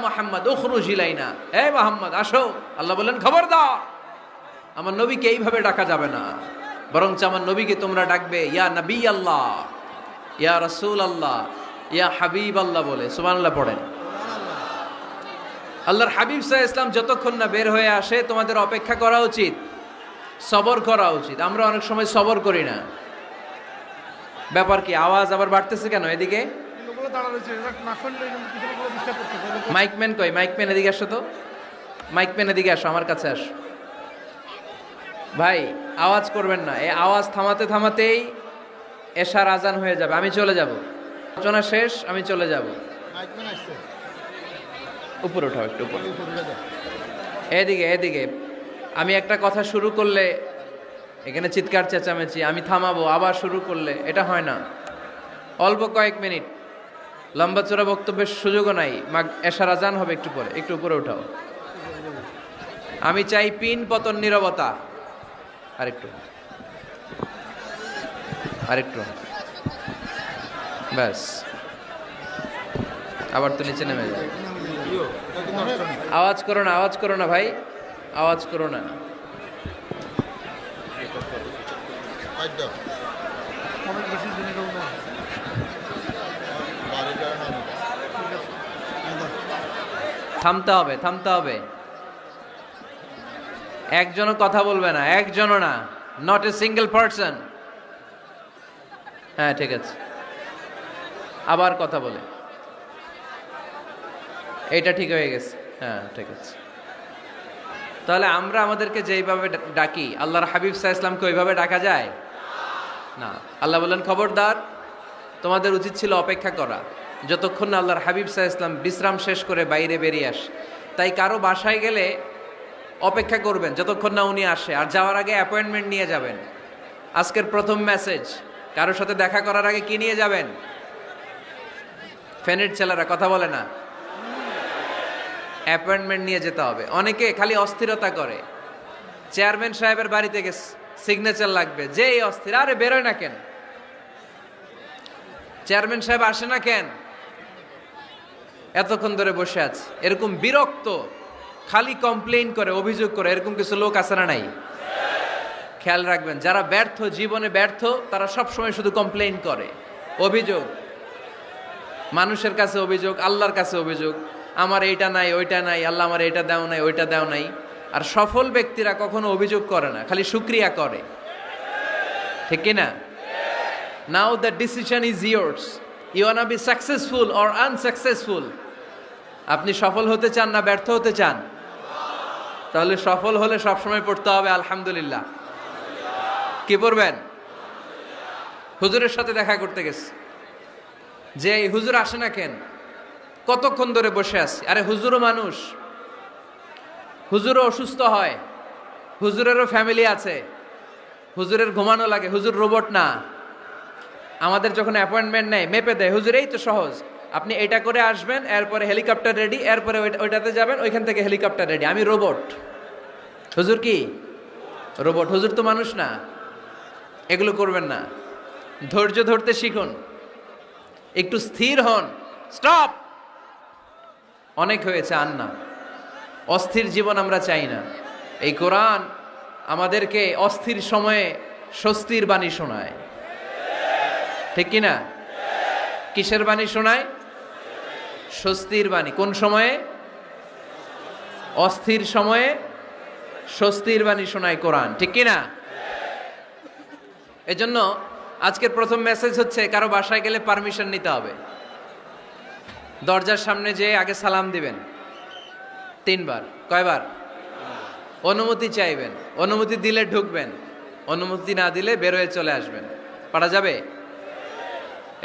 মুহাম্মদ উখরুজ ইলাইনা, হে মুহাম্মদ আসো। আল্লাহ বললেন, খবরদার, আমার নবীকে এইভাবে ডাকা যাবে না, বরঞ্চ আমার নবীকে তোমরা ডাকবে ইয়া নবী আল্লাহ, ইয়া রাসূল আল্লাহ, ইয়া হাবিব আল্লাহ বলে। সুবহানাল্লাহ পড়েন। আল্লাহর হাবিব সাল্লাল্লাহু আলাইহি ওয়াসাল্লাম যতক্ষণ না বের হয়ে আসে তোমাদের অপেক্ষা করা উচিত, সবর করা উচিত। আমরা অনেক সময় সবর করি না। ব্যাপার কি? আওয়াজ আবার বাড়তেছে কেন? এদিকে মাইকম্যান কই? মাইকম্যান এদিকে আসো তো, মাইকম্যান এদিকে আসো, আমার কাছে আসো। ভাই আওয়াজ করবেন না, এই আওয়াজ থামাতে থামাতেই এশার আজান হয়ে যাবে, আমি চলে যাব, আলোচনা শেষ, আমি চলে যাব। উপরে উঠাও একটু, উপরে, এদিকে এদিকে। আমি একটা কথা শুরু করলে এখানে চিৎকার চেঁচামেচি, আমি থামাবো, আবার শুরু করলে এটা হয় না। অল্প কয়েক মিনিট, লম্বা চোরা বক্তব্যের সুযোগও নাই। এশার আজান হবে একটু পরে, একটু উপরে উঠাও। আমি চাই পিন পতন নীরবতা। আরেকটু, আরেকটু, ব্যাস। আবার তো নিচে নেমে যায়। আওয়াজ করো না, আওয়াজ করো না ভাই, আওয়াজ করো না। থামতে হবে, থামতে হবে। একজনও কথা বলবে না, একজনও না, নট এ সিঙ্গেল পারসন। হ্যাঁ ঠিক আছে, আবার কথা বলে, এইটা ঠিক হয়ে গেছে। হ্যাঁ ঠিক আছে। তাহলে আমরা আমাদেরকে যেইভাবে ডাকি, আল্লাহর হাবিব সাল্লাল্লাহু আলাইহি ওয়াসাল্লামকে ওইভাবে ডাকা যায় না। আল্লাহ বললেন, খবরদার, তোমাদের উচিত ছিল অপেক্ষা করা, যতক্ষণ না আল্লাহর হাবিব সাল্লাল্লাহু আলাইহি ওয়াসাল্লাম বিশ্রাম শেষ করে বাইরে বেরিয়ে আসে। তাই কারো বাসায় গেলে অপেক্ষা করবেন যতক্ষণ না উনি আসে, আর যাওয়ার আগে অ্যাপয়েন্টমেন্ট নিয়ে যাবেন। আজকের প্রথম মেসেজ, কারোর সাথে দেখা করার আগে কি নিয়ে যাবেন? ফ্যানের ছেলেরা কথা বলে না, অ্যাপয়েন্টমেন্ট নিয়ে যেতে হবে। অনেকে খালি অস্থিরতা করে, চেয়ারম্যান সাহেবের বাড়িতে গেছে, সিগনেচার লাগবে, যেই অস্থির, আরে বেরোয় না কেন? চেয়ারম্যান সাহেব আসে না কেন? এতক্ষণ ধরে বসে আছে। এরকম বিরক্ত, খালি কমপ্লেইন করে, অভিযোগ করে, এরকম কিছু লোক আছে না নাই? খেয়াল রাখবেন, যারা ব্যর্থ, জীবনে ব্যর্থ, তারা সবসময় শুধু কমপ্লেইন করে, অভিযোগ, মানুষের কাছে অভিযোগ, আল্লাহর কাছে অভিযোগ, আমার এইটা নাই, ওইটা নাই, আল্লাহ আমার এইটা দাও নাই, ওইটা দাও নাই। আর সফল ব্যক্তিরা কখনো অভিযোগ করে না, খালি শুকরিয়া করে, ঠিক কিনা? Now the decision is yours, you wanna be successful or unsuccessful. আপনি সফল হতে চান না ব্যর্থ হতে চান? তাহলে সফল হলে সবসময় পড়তে হবে আলহামদুলিল্লাহ। কি পড়বেন? হুজুরের সাথে দেখা করতে গেছে, যে হুজুর আসে না কেন, কতক্ষণ ধরে বসে আছি। আরে হুজুরও মানুষ, হুজুরও অসুস্থ হয়, হুজুরেরও ফ্যামিলি আছে, হুজুরের ঘুমানো লাগে, হুজুর রোবট না। আমাদের যখন অ্যাপয়েন্টমেন্ট নেয়, মেপে দেয়, হুজুর এই তো সহজ, আপনি এটা করে আসবেন, এরপরে হেলিকপ্টার রেডি, এরপরে ওইটাতে যাবেন, ওইখান থেকে হেলিকপ্টার রেডি। আমি রোবট, হুজুর কি রোবট? হুজুর তো মানুষ না। এগুলো করবেন না, ধৈর্য ধরতে শিখুন, একটু স্থির হন। স্টপ, অনেক হয়েছে, আর না। অস্থির জীবন আমরা চাই না। এই কোরআন আমাদেরকে অস্থির সময়ে স্বস্তির বাণী শোনায়, ঠিক কিনা? কিসের বাণী শোনায়? স্বস্তির বাণী। কোন সময়ে? অস্থির সময়ে স্বস্তির বাণী শোনায় কোরআন, ঠিক কিনা? এজন্য আজকের প্রথম মেসেজ হচ্ছে, কারো বাসায় গেলে পারমিশন নিতে হবে। দরজার সামনে যেয়ে আগে সালাম দিবেন 3 বার। কয়বার? অনুমতি চাইবেন, অনুমতি দিলে ঢুকবেন, অনুমতি না দিলে বের হয়ে চলে আসবেন। পারা যাবে?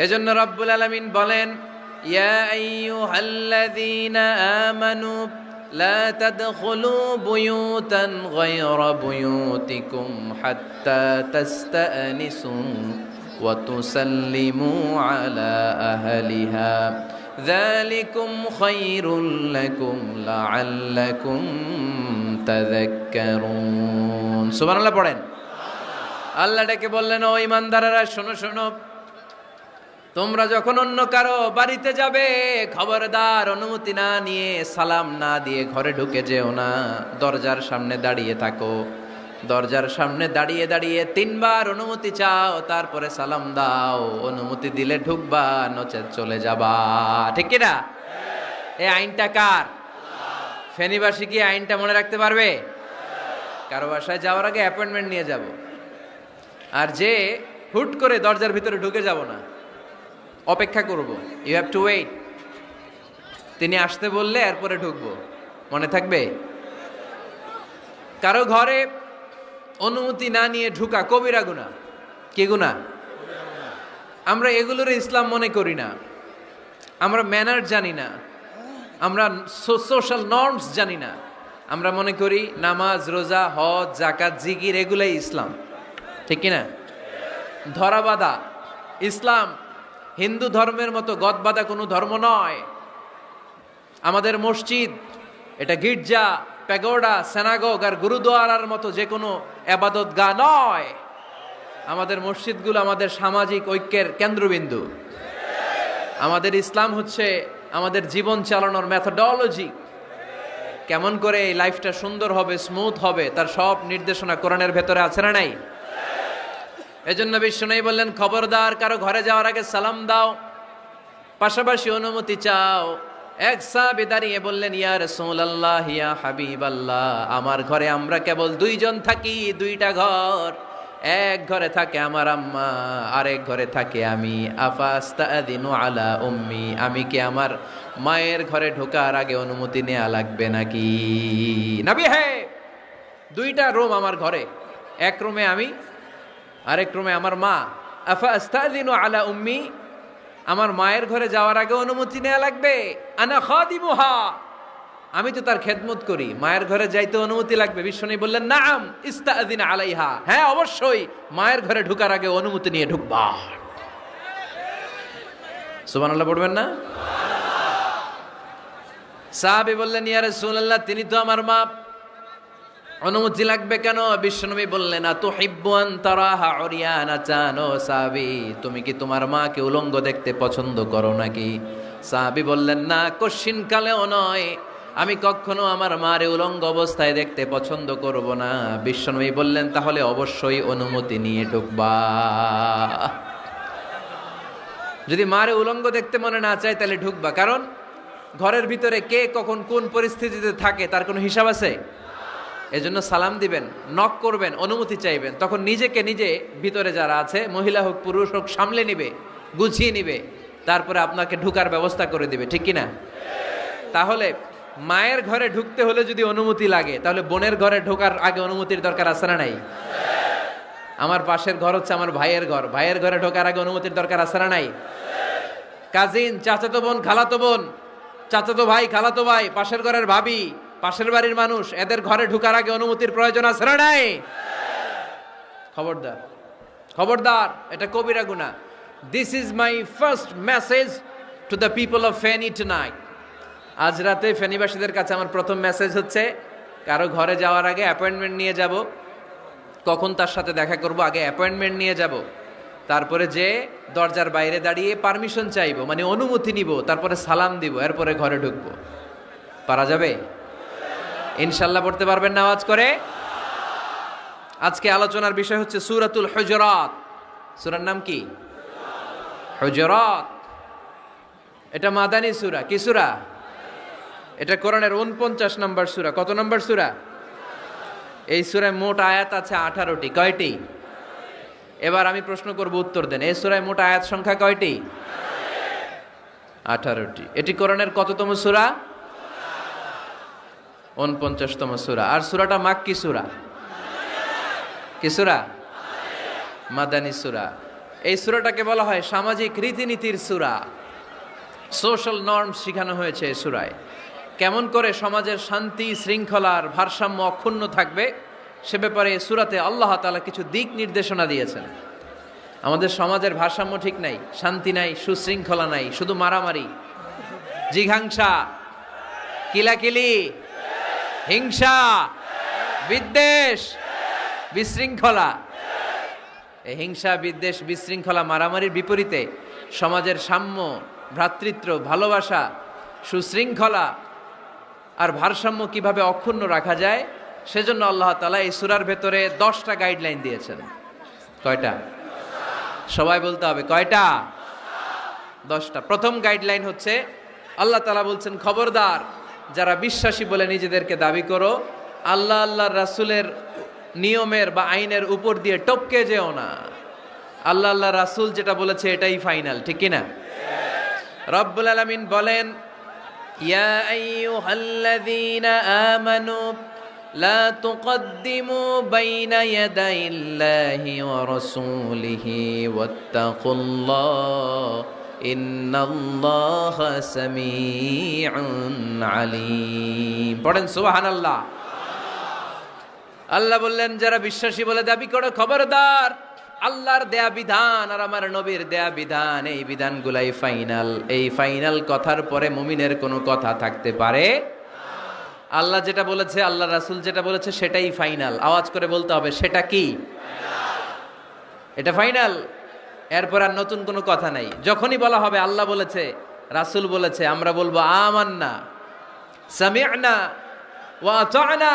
এজন্য রব্বুল আলামিন বলেন, ইয়া আইয়ুহাল্লাযীনা আমানু লা তাদখুলু বুয়ুতান গায়রা বুয়ুতিকুম হাত্তা তাস্তানিসু ওয়া তুসাল্লিমু আলা আহলিহা যালিকুম খায়রুল লাকুম লাআল্লাকুম তাযাক্কারুন। সুবহানাল্লাহ পড়েন। আল্লাহ ডেকে বললেন, ও ইমানদারেরা শোনো শোনো, তোমরা যখন অন্য কারো বাড়িতে যাবে খবরদার অনুমতি না নিয়ে সালাম না দিয়ে ঘরে ঢুকে যেও না, দরজার সামনে দাঁড়িয়ে থাকো। দরজার সামনে দাঁড়িয়ে দাঁড়িয়ে 3 বার অনুমতি চাও, তারপরে সালাম দাও। অনুমতি দিলে ঢুকবা, নচেত চলে যাবা। ঠিক কি না? এই আইনটা কার? ফেনীবাসী কি আইনটা মনে রাখতে পারবে? কারো বাসায় যাওয়ার আগে অ্যাপয়েন্টমেন্ট নিয়ে যাব, আর যে হুট করে দরজার ভিতরে ঢুকে যাব না, অপেক্ষা করব। You have to wait. তিনি আসতে বললে এরপরে ঢুকবো, মনে থাকবে? কারো ঘরে অনুমতি না নিয়ে ঢুকা কবিরা গুনাহ। কি গুনাহ? আমরা এগুলোর ইসলাম মনে করি না, আমরা ম্যানার জানি না, আমরা সোশ্যাল নর্মস জানি না। আমরা মনে করি নামাজ, রোজা, হজ, যাকাত, জিকির এগুলাই ইসলাম। ঠিক কিনা? ধরাবাঁধা ইসলাম হিন্দু ধর্মের মতো গদবাঁধা কোনো ধর্ম নয়। আমাদের মসজিদ এটা গির্জা, প্যাগোডা, সিনাগগ আর গুরুদুয়ারার মতো যে কোনো ইবাদতগাহ নয়। আমাদের মসজিদগুলো আমাদের সামাজিক ঐক্যের কেন্দ্রবিন্দু। আমাদের ইসলাম হচ্ছে আমাদের জীবন চালানোর মেথোডোলজি। কেমন করে এই লাইফটা সুন্দর হবে, স্মুথ হবে, তার সব নির্দেশনা কোরআনের ভেতরে আছে না নাই? এজন্য বিশ্বনবী বললেন, খবরদার কারো ঘরে যাওয়ার আগে সালাম দাও, পাশাপাশি অনুমতি চাও। এক সাহাবী দাঁড়িয়ে বললেন, ইয়া রাসূলুল্লাহ, ইয়া হাবিবাল্লাহ, আমার ঘরে আমরা কেবল 2 জন থাকি, 2টা ঘর। এক ঘরে থাকে আমার আম্মা, আরেক ঘরে থাকে আমি। আফাস্তাদিনু আলা উম্মি, আমি কি আমার মায়ের ঘরে ঢোকার আগে অনুমতি নেওয়া লাগবে নাকি? নবী, হে, 2টা রুম আমার ঘরে, এক রুমে আমি, আরেক রুমে আমার মা। আফাস্তাদিনু আলা উম্মি, আমার মায়ের ঘরে যাওয়ার আগে অনুমতি নেওয়া লাগবে? আনা খাদিমুহা, আমি তো তার খেদমত করি, মায়ের ঘরে যাইতে অনুমতি লাগবে? বিশ্বনবী বললেন, নাম ইস্তাযিন আলাইহা, হ্যাঁ অবশ্যই মায়ের ঘরে ঢোকার আগে অনুমতি নিয়ে ঢুকবা। সুবহানাল্লাহ পড়বেন না? সাহাবী বললেন, ইয়া রাসূলুল্লাহ, তিনি তো আমার মা, অনুমতি লাগবে কেন? বিশ্বনবী বললেন, আতুহিব্বু আন তারাহা উরিয়ানাতান, ও সাহাবী, তুমি কি তোমার মাকে উলঙ্গ দেখতে পছন্দ করো নাকি? সাহাবী বললেন, না, কশিন কালেও নয়, আমি কখনো আমার মারে উলঙ্গ অবস্থায় দেখতে পছন্দ করব না। বিশ্বনবী বললেন, তাহলে অবশ্যই অনুমতি নিয়ে ঢুকবা। যদি মারে উলঙ্গ দেখতে মনে না চায় তাহলে ঢুকবা, কারণ ঘরের ভিতরে কে কখন কোন পরিস্থিতিতে থাকে তার কোনো হিসাব আছে? এজন্য সালাম দিবেন, নক করবেন, অনুমতি চাইবেন, তখন নিজেকে নিজে ভিতরে যারা আছে, মহিলা হোক পুরুষ হোক, সামলে নিবে, গুছিয়ে নিবে, তারপরে আপনাকে ঢুকার ব্যবস্থা করে দিবে। ঠিক কিনা? তাহলে মায়ের ঘরে ঢুকতে হলে যদি অনুমতি লাগে, তাহলে বোনের ঘরে ঢোকার আগে অনুমতির দরকার আছে না নাই? আমার পাশের ঘর হচ্ছে আমার ভাইয়ের ঘর, ভাইয়ের ঘরে ঢোকার আগে অনুমতির দরকার আছে না নাই? কাজিন, চাচাতো বোন, খালাতো বোন, চাচাতো ভাই, খালাতো ভাই, পাশের ঘরের ভাবি, পাশের বাড়ির মানুষ, এদের ঘরে ঢোকার আগে অনুমতির প্রয়োজন আছে না নাই? খবরদার, খবরদার, এটা কবিরা গুনাহ। This is my first message to the people of Feni tonight. আজ রাতে ফেনীবাসীদের কাছে আমার প্রথম মেসেজ হচ্ছে, কারো ঘরে যাওয়ার আগে অ্যাপয়েন্টমেন্ট নিয়ে যাব। কখন তার সাথে দেখা করব, আগে অ্যাপয়েন্টমেন্ট নিয়ে যাব, তারপরে যে দরজার বাইরে দাঁড়িয়ে পারমিশন চাইবো, মানে অনুমতি নিব, তারপরে সালাম দিব, এরপরে ঘরে ঢুকবো। পারা যাবে? ইনশাল্লাহ পড়তে পারবেন না আওয়াজ করে? আজকে আলোচনার বিষয় হচ্ছে সূরাতুল হুজুরাত। সূরার নাম কি? হুজুরাত। এটা মাদানী সূরা। কি সূরা? এটা কোরআনের 49 নম্বর সূরা। কত নম্বর সূরা? এই সূরায় মোট আয়াত আছে 18টি। কয়টি? এবার আমি প্রশ্ন করব, উত্তর দেন। এই সূরায় মোট আয়াত সংখ্যা কয়টি? 18টি। এটি কোরআনের কততম সূরা? 49তম সূরা। আর সূরাটা মাক্কি সূরা। কি সূরা? মাদানী সূরা। এই সূরাটাকে বলা হয় সামাজিক রীতিনীতির সূরা। সোশ্যাল নর্মস শেখানো হয়েছে এই সূরায়। কেমন করে সমাজের শান্তি শৃঙ্খলার ভারসাম্য অক্ষুণ্ণ থাকবে সে ব্যাপারে সূরাতে আল্লাহ তাআলা কিছু দিক নির্দেশনা দিয়েছেন। আমাদের সমাজের ভারসাম্য ঠিক নাই, শান্তি নাই, সুশৃঙ্খলা নাই, শুধু মারামারি, জিঘাংসা, কিলাকিলি, হিংসা, বিদ্বেষ, বিশৃঙ্খলা। এই হিংসা, বিদ্বেষ, বিশৃঙ্খলা, মারামারির বিপরীতে সমাজের সাম্য, ভ্রাতৃত্ব, ভালোবাসা, সুশৃঙ্খলা আর ভারসাম্য কিভাবে অক্ষুণ্ণ রাখা যায়, সেজন্য আল্লাহ তাআলা এই সূরার ভেতরে 10টা গাইডলাইন দিয়েছেন। কয়টা? সবাই বলতে হবে, কয়টা? 10টা। প্রথম গাইডলাইন হচ্ছে আল্লাহ তাআলা বলছেন, খবরদার যারা বিশ্বাসী বলে নিজেদেরকে দাবি করো, আল্লাহ আল্লাহর রাসূলের নিয়মের বা আইনের উপর দিয়ে টপকে যেও না। আল্লাহ আল্লাহ রাসূল যেটা বলেছে এটাই ফাইনাল, ঠিক কি না? রব্বুল আলামিন বলেন, ইয়া আইয়ুহাল্লাযীনা আমানু লা তুকদ্দিমু বাইনা ইয়াদাইল্লাহি ওয়া রাসূলিহি ওয়াত্তাকুল্লাহ ইন্নাল্লাহা সামিউন আলীম। পড়েন সুবহানাল্লাহ। আল্লাহ বললেন, যারা বিশ্বাসী বলে দাবি করো, খবরদার আল্লাহর দেয়া বিধান আর আমার নবীর দেয়া বিধান, এই বিধানগুলাই ফাইনাল। এই ফাইনাল কথার পরে মুমিনের কোনো কথা থাকতে পারে? আল্লাহ যেটা বলেছে, আল্লাহ রাসূল যেটা বলেছে সেটাই ফাইনাল। আওয়াজ করে বলতে হবে, সেটা কি? এটা ফাইনাল। এরপর আর নতুন কোনো কথা নাই। যখনই বলা হবে আল্লাহ বলেছে, রাসূল বলেছে, আমরা বলবো আমান্না, সামি'না ওয়া আতা'না,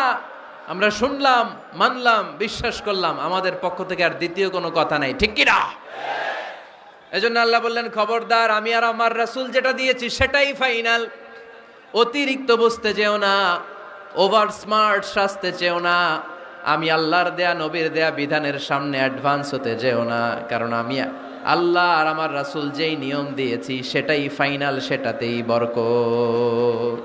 আমরা শুনলাম, মানলাম, বিশ্বাস করলাম। আমাদের পক্ষ থেকে আর দ্বিতীয় কোনো কথা নাই, ঠিক কি না? এজন্য আল্লাহ বললেন, খবরদার আমি আর আমার রাসূল যেটা দিয়েছি সেটাই ফাইনাল। অতিরিক্ত বুঝতে যেও না, ওভার স্মার্ট সাজতে চেও না। আমি আল্লাহর দেয়া, নবীর দেয়া বিধানের সামনে অ্যাডভান্স হতে যেও না, কারণ আমি আল্লাহ আর আমার রাসূল যেই নিয়ম দিয়েছি সেটাই ফাইনাল, সেটাতেই বরকত।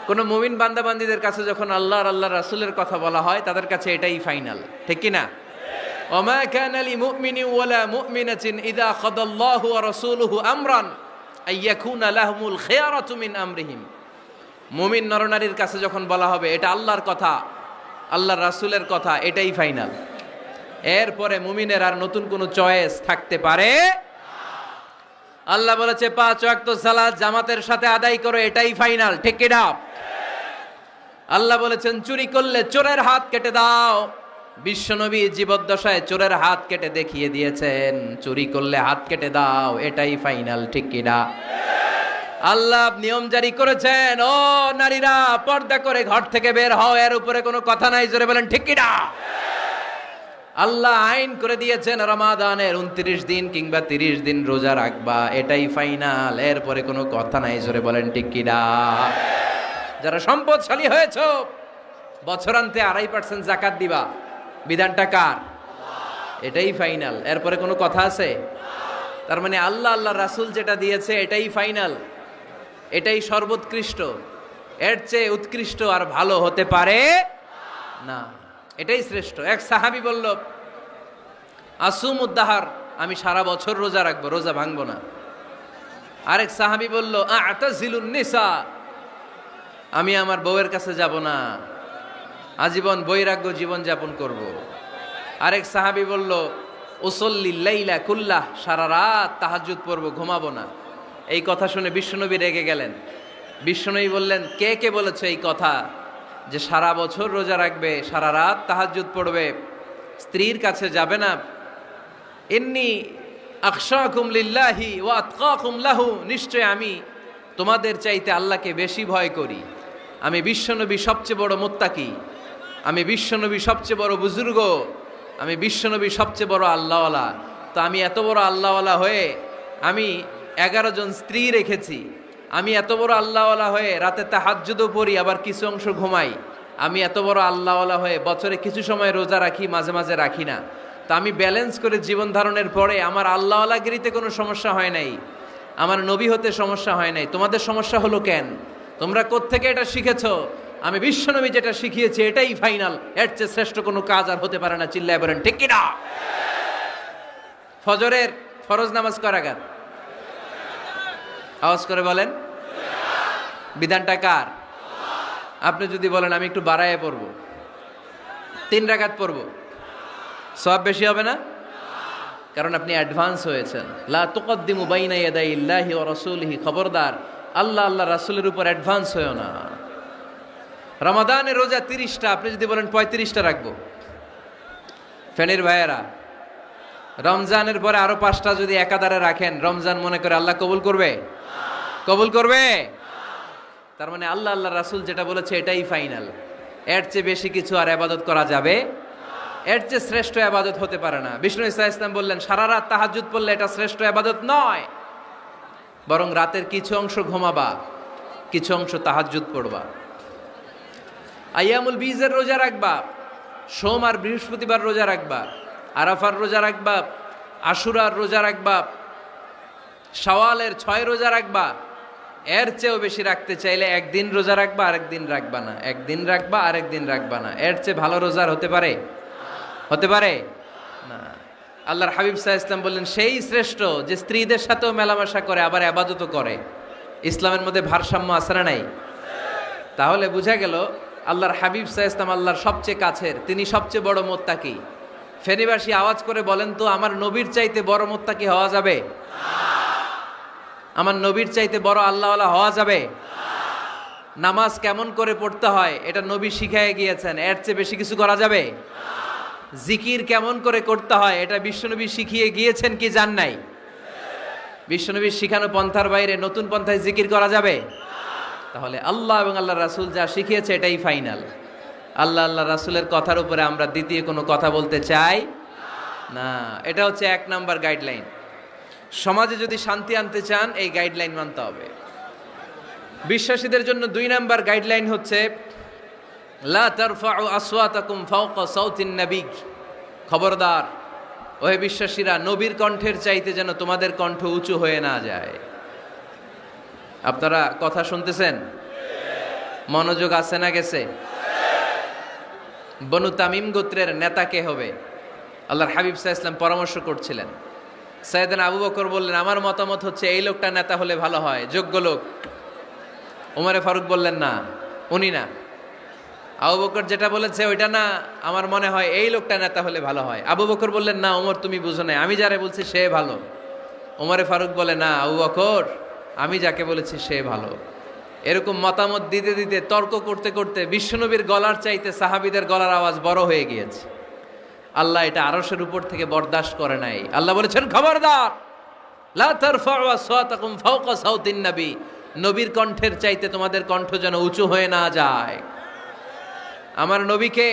কোন মুমিন বান্দাবান্দীদের কাছে যখন আল্লাহ আর আল্লাহর রাসূলের কথা বলা হয়, তাদের কাছে এটাই ফাইনাল, ঠিক কি না? ওমা কানা লিমুমিনিন ওয়ালা মুমিনাতিন ইযা কাদাল্লাহু ওয়া রাসূলুহু আমরান আইয়াকুনা লাহুমুল খিয়ারাতু মিন আমরিহিম। মুমিন নরনারীর কাছে যখন বলা হবে এটা আল্লাহর কথা, আল্লাহর রাসূলের কথা, এটাই ফাইনাল। এরপরে মুমিনের আর নতুন কোনো চয়েস থাকতে পারে? আল্লাহ বলেছে 5 ওয়াক্ত সালাত জামাতের সাথে আদায় করো, এটাই ফাইনাল, ঠিক কি না? আল্লাহ বলেছেন, চুরি করলে চোরের হাত কেটে দাও। বিশ্বনবী জীবদ্দশায় চোরের হাত কেটে দেখিয়ে দিয়েছেন, চুরি করলে হাত কেটে দাও, এটাই ফাইনাল, ঠিক কি না? আল্লাহ নিয়ম জারি করেছেন, ও নারীরা পর্দা করে ঘর থেকে বের হও, এর উপরে কোনো কথা নাই, জোরে বলেন ঠিক কি না? আল্লাহ আইন করে দিয়েছেন, রমাদানের 29 দিন কিংবা 30 দিন রোজা রাখবা, এটাই ফাইনাল, এরপরে কোনো কথা নাই, জোরে বলেন ঠিক কি না? যারা সম্পদশালী হয়েছো, বছরান্তে 2.5% যাকাত দিবা, বিধানটা কার? এটাই ফাইনাল, এরপরে কোনো কথা আছে? তার মানে আল্লাহ আল্লাহ রাসূল যেটা দিয়েছে এটাই ফাইনাল, এটাই সর্বোৎকৃষ্ট। এর চেয়ে উৎকৃষ্ট আর ভালো হতে পারে না, এটাই শ্রেষ্ঠ। এক সাহাবী বলল, আসুমুদ্দাহার, আমি সারা বছর রোজা রাখবো, রোজা ভাঙবো না। আরেক সাহাবী বলল, আ'তাজিলুন নিসা, আমি আমার বউয়ের কাছে যাব না, আজীবন বৈরাগ্য জীবন যাপন করব। আরেক সাহাবী বলল, উসল্লিল লাইলা কুল্লাহ, সারা রাত তাহাজ্জুদ পড়বো, ঘুমাবো না। এই কথা শুনে বিশ্বনবী রেগে গেলেন। বিশ্বনবী বললেন, কে কে বলেছে এই কথা যে সারা বছর রোজা রাখবে, সারা রাত তাহাজ্জুদ পড়বে, স্ত্রীর কাছে যাবে না? ইন্নী আখশাকুম লিল্লাহি ওয়া আতকাকুম লাহু, নিশ্চয় আমি তোমাদের চাইতে আল্লাহকে বেশি ভয় করি। আমি বিশ্বনবী সবচেয়ে বড় মুত্তাকি, আমি বিশ্বনবী সবচেয়ে বড় বুজুর্গ, আমি বিশ্বনবী সবচেয়ে বড় আল্লাহওয়ালা। তো আমি এত বড় আল্লাহওয়ালা হয়ে আমি 11 জন স্ত্রী রেখেছি, আমি এত বড় আল্লাহওয়ালা হয়ে রাতে তাহাজ্জুদও পড়ি, আবার কিছু অংশ ঘুমাই। আমি এত বড় আল্লাহওয়ালা হয়ে বছরে কিছু সময় রোজা রাখি, মাঝে মাঝে রাখি না। তা আমি ব্যালেন্স করে জীবন ধারণের পরে আমার আল্লাহওয়ালাগিরিতে কোনো সমস্যা হয় নাই, আমার নবী হতে সমস্যা হয় নাই। তোমাদের সমস্যা হলো কেন? তোমরা কোত্থেকে এটা শিখেছো? আমি বিশ্বনবী যেটা শিখিয়েছি এটাই ফাইনাল, এর চেয়ে শ্রেষ্ঠ কোনো কাজ আর হতে পারে না। চিল্লায় বলেন ঠিক কিনা? ফজরের ফরজ নামাজ কয় রাকাত? আওয়াজ করে বলেন। বিধানটা কার? আপনি যদি বলেন আমি একটু বাড়ায় পড়বো, 3 রাকাত পড়বো, সওয়াব বেশি হবে না? কারণ আপনি অ্যাডভান্স হয়েছেন। লা তুকদ্দিমু বাইনা ইয়াদাইল্লাহি ওয়া রাসূলিহি, খবরদার আল্লাহ আল্লাহ রাসূলের উপর অ্যাডভান্স হয়ো না। রমাদানের রোজা 30টা, আপনি যদি বলেন 35টা রাখবো, ফেনীর ভাইয়েরা রমজানের পরে আরো 5টা যদি একাধারে রাখেন, রমজান মনে করে আল্লাহ কবুল করবে? কবুল করবে? তার মানে আল্লাহ আল্লাহ রাসূল যেটা বলেছে এটাই ফাইনাল। এর চেয়ে বেশি কিছু আর ইবাদত করা যাবে, এর চেয়ে শ্রেষ্ঠ ইবাদত হতে পারে না। বিষ্ণু ইসা ইসলাম বললেন সারা রাত তাহাজ্জুদ পড়লে এটা শ্রেষ্ঠ ইবাদত নয়, বরং রাতের কিছু অংশ ঘুমাবা, কিছু অংশ তাহাজ্জুদ পড়বা। আইয়ামুল বীজের রোজা রাখবা, সোম আর বৃহস্পতিবার রোজা রাখবা, আরাফার রোজা রাখবা, আশুরার রোজা রাখবা, শাওয়ালের 6 রোজা রাখবা। এর চেয়েও বেশি রাখতে চাইলে একদিন রোজা রাখবা, আরেকদিন রাখবা না, একদিন রাখবা, আরেকদিন রাখবা না। এর চেয়ে ভালো রোজার হতে পারে? হতে পারে না। আল্লাহর হাবিব সাল্লাল্লাহু আলাইহি ওয়াসাল্লাম বললেন সেই শ্রেষ্ঠ যে স্ত্রীদের সাথেও মেলামেশা করে আবার ইবাদতও করে। ইসলামের মধ্যে ভারসাম্য আছে না নাই? তাহলে বোঝা গেল আল্লাহর হাবিব সাল্লাল্লাহু আলাইহি ওয়াসাল্লাম আল্লাহর সবচেয়ে কাছের, তিনি সবচেয়ে বড় মুত্তাকি। ফেনীবাসী আওয়াজ করে বলেন তো, আমার নবীর চাইতে বড় মুত্তাকি হওয়া যাবে? আমার নবীর চাইতে বড় আল্লাহওয়ালা হওয়া যাবে? নামাজ কেমন করে পড়তে হয় এটা নবী শিখায় গিয়েছেন, এর চেয়ে বেশি কিছু করা যাবে? জিকির কেমন করে করতে হয় এটা বিশ্বনবী শিখিয়ে গিয়েছেন কি জান নাই? বিশ্বনবীর শিখানো পন্থার বাইরে নতুন পন্থায় জিকির করা যাবে? তাহলে আল্লাহ এবং আল্লাহ রাসূল যা শিখিয়েছে এটাই ফাইনাল। আল্লাহ আল্লাহ রাসূলের কথার উপরে আমরা দ্বিতীয় কোনো কথা বলতে চাই না। এটা হচ্ছে 1 নাম্বার গাইডলাইন। সমাজে যদি শান্তি আনতে চান এই গাইডলাইন মানতে হবে। বিশ্বাসীদের জন্য 2 নাম্বার গাইডলাইন হচ্ছে লা তারফাউ আসওয়াতাকুম ফাওকা সাউতিন নবী। খবরদার ওহে বিশ্বাসীরা, নবীর কণ্ঠের চাইতে যেন তোমাদের কণ্ঠ উঁচু হয়ে না যায়। আপনারা কথা শুনতেছেন? মনোযোগ আছে না গেছে? বনু তামিম গোত্রের নেতা কে হবে? আল্লাহর হাবিব সাল্লাল্লাহু আলাইহি ওয়াসাল্লাম পরামর্শ করছিলেন। সাইয়েদনা আবু বকর বললেন আমার মতামত হচ্ছে এই লোকটা নেতা হলে ভালো হয়, যোগ্য লোক। ওমরে ফারুক বললেন না, উনি না। আবু বকর যেটা বলেছে ওইটা না, আমার মনে হয় এই লোকটা নেতা হলে ভালো হয়। আবু বকর বললেন না ওমর তুমি বুঝো না, আমি যারে বলছি সে ভালো। ওমরে ফারুক বলে না আবু বকর, আমি যাকে বলেছি সে ভালো। এরকম মতামত দিতে দিতে, তর্ক করতে করতে বিশ্বনবীর গলার চাইতে সাহাবীদের গলার আওয়াজ বড় হয়ে গিয়েছে। আল্লাহ এটা আরশের উপর থেকে বরদাস্ত করে নাই। আল্লাহ বলেছেন খবরদার, লা তারফাউ আসওয়াতাকুম ফাওকা সাউতিন নবী। নবীর কণ্ঠের চাইতে তোমাদের কণ্ঠ যেন উঁচু হয়ে না যায়। আমার নবীকে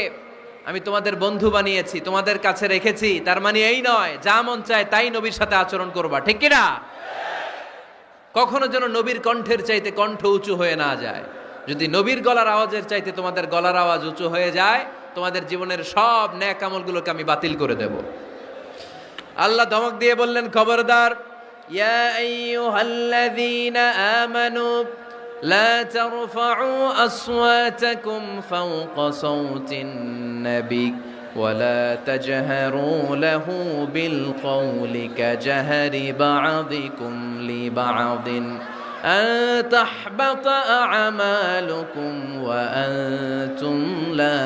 আমি তোমাদের বন্ধু বানিয়েছি, তোমাদের কাছে রেখেছি, তার মানে এই নয় যা মন চায় তাই নবীর সাথে আচরণ করবা, ঠিক কি না? কখনো যেন নবীর কণ্ঠের চাইতে কণ্ঠ উঁচু হয়ে না যায়। যদি নবীর গলার আওয়াজের চাইতে তোমাদের গলার আওয়াজ উঁচু হয়ে যায়, তোমাদের জীবনের সব নেক আমলগুলোকে আমি বাতিল করে দেব। আল্লাহ ধমক দিয়ে বললেন খবরদার, ইয়া আইয়ুহাল্লাযীনা আমানু লা তারফাউ আসওয়াতাকুম ফাওকা সাউতিন নবী ওয়ালা তাজহারু লাহু বিল কওলি কাজহারি বা'দিকুম লিবা'দিন আন তাহবাতা আ'মালুকুম ওয়া আনতুম লা